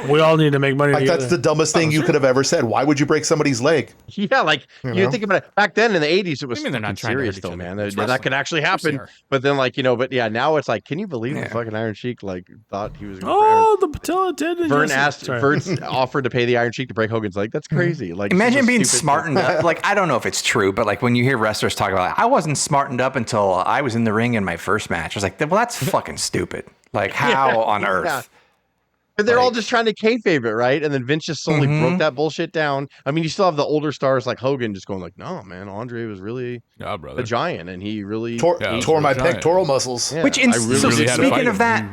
We all need to make money. Like, that's the dumbest thing you could have ever said. Why would you break somebody's leg? Yeah, like you think about it. Back then in the 80s, it was they're not serious though, man. That could actually happen. But then, like, but yeah, now it's like, can you believe the fucking Iron Sheik like thought he was going to? Oh, the patella did. Vern offered to pay the Iron Sheik to break Hogan's leg. That's crazy. Like, imagine being smartened up. Like, I don't know if it's true, but like when you hear wrestlers talk about, I wasn't smartened up until I was in the ring in my first match. I was like, well, that's fucking stupid. Like, how on earth? Yeah. But they're all just trying to kayfabe it, right? And then Vince just slowly broke that bullshit down. I mean, you still have the older stars like Hogan just going like, no, man, Andre was really a giant, and he really tore my pectoral muscles. Yeah, Which, speaking of that,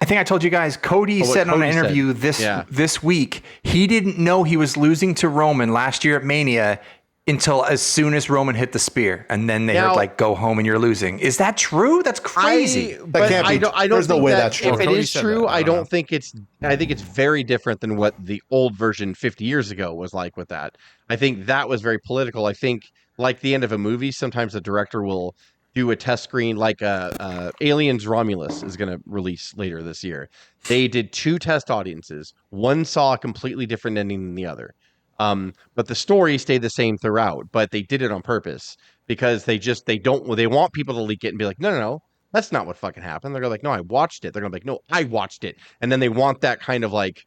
I think I told you guys, Cody said on an interview this week, he didn't know he was losing to Roman last year at Mania until as soon as Roman hit the spear, and then they heard like, "Go home and you're losing." Is that true? That's crazy. I don't There's no think way that that's true. if it is true, I don't think it's. I think it's very different than what the old version 50 years ago was like with that. I think that was very political. I think, like the end of a movie, sometimes the director will do a test screen, like Aliens Romulus is going to release later this year. They did 2 test audiences. One saw a completely different ending than the other. But the story stayed the same throughout, but they did it on purpose because they want people to leak it and be like, no, that's not what fucking happened. They're like, no, I watched it. They're gonna be like, no, I watched it. And then they want that kind of like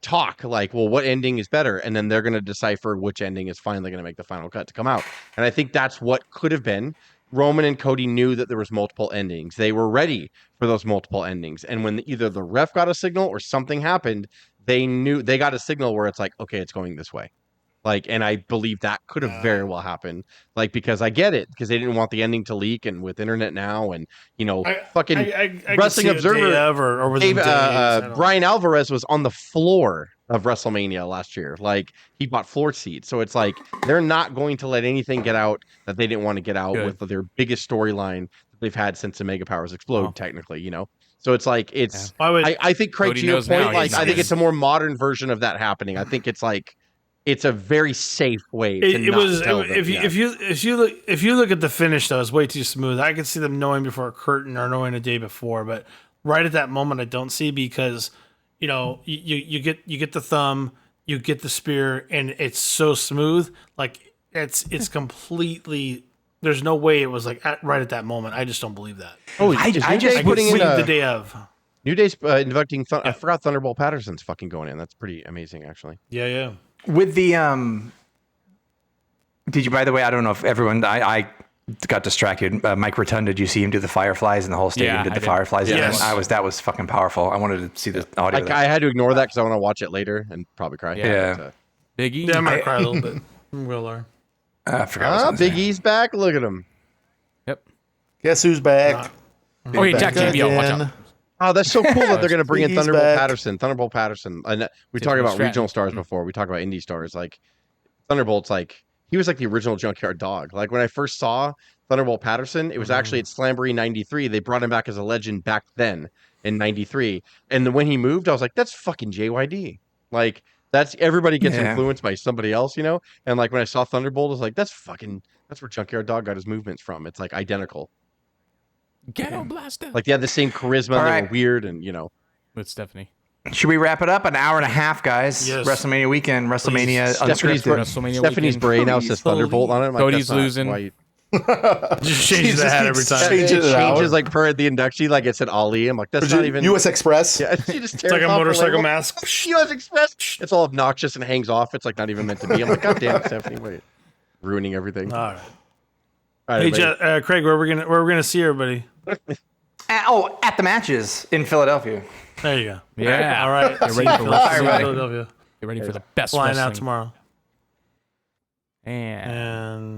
talk, like, well, what ending is better? And then they're gonna decipher which ending is finally gonna make the final cut to come out. And I think that's what could have been. Roman and Cody knew that there was multiple endings. They were ready for those multiple endings. And when either the ref got a signal or something happened, they knew they got a signal where it's like, okay, it's going this way. Like, and I believe that could have very well happened. Like, because I get it, because they didn't want the ending to leak, and with internet now, and Wrestling Observer, Brian Alvarez was on the floor of WrestleMania last year. Like, he bought floor seats, so it's like they're not going to let anything get out that they didn't want to get out with their biggest storyline that they've had since the Mega Powers explode. Technically, So it's like I think Craig, to your point, like I think it's a more modern version of that happening. I think it's like it's a very safe way. If you look at the finish, though, it's way too smooth. I could see them knowing before a curtain or knowing a day before, but right at that moment, I don't see because you get the thumb, you get the spear, and it's so smooth. Like it's completely. There's no way it was like right at that moment. I just don't believe that. I just putting in the day of. New Day's inducting. I forgot Thunderbolt Patterson's fucking going in. That's pretty amazing, actually. Yeah. With the did you? By the way, I don't know if everyone. I got distracted. Mike Rotunda, did you see him do the Fireflies, and the whole stadium did the Fireflies? Yes. That was fucking powerful. I wanted to see the audio. I had to ignore that because I want to watch it later and probably cry. Yeah. Big E. Yeah, I might cry a little bit. Will are. I forgot. Big E's back. Look at him. Yep. Guess who's back? Oh, hey, Jack JBL, watch out. Oh, that's so cool that they're going to bring in He's Thunderbolt back. Patterson. Thunderbolt Patterson. And we talked about regional stars before. We talked about indie stars. Like Thunderbolt's like he was like the original Junkyard Dog. Like when I first saw Thunderbolt Patterson, it was actually at Slamboree '93. They brought him back as a legend back then in '93. And then when he moved, I was like, that's fucking JYD. Like that's everybody gets influenced by somebody else, And like when I saw Thunderbolt, I was like, that's where Junkyard Dog got his movements from. It's like identical. Ghetto Blaster. Like they had the same charisma. They were weird, and with Stephanie. Should we wrap it up? An hour and a half, guys. Yes. WrestleMania weekend, WrestleMania Unscripted. WrestleMania brain now says Thunderbolt on it. I'm like, Cody's that's not losing. why you- Just change the hat every time. Change It it changes like per the induction, like it said Ali. I'm like, that's not even U.S. Express. Yeah, she just It's like a motorcycle mask. U.S. Express. It's all obnoxious and hangs off. It's like not even meant to be. I'm like, God damn it, Stephanie, wait, ruining everything. All right. All right, Hey, Craig, where are we gonna see everybody? At the matches in Philadelphia. There you go. Yeah. All right. Get ready for Philadelphia. Get ready for the best Flying wrestling. out tomorrow. And And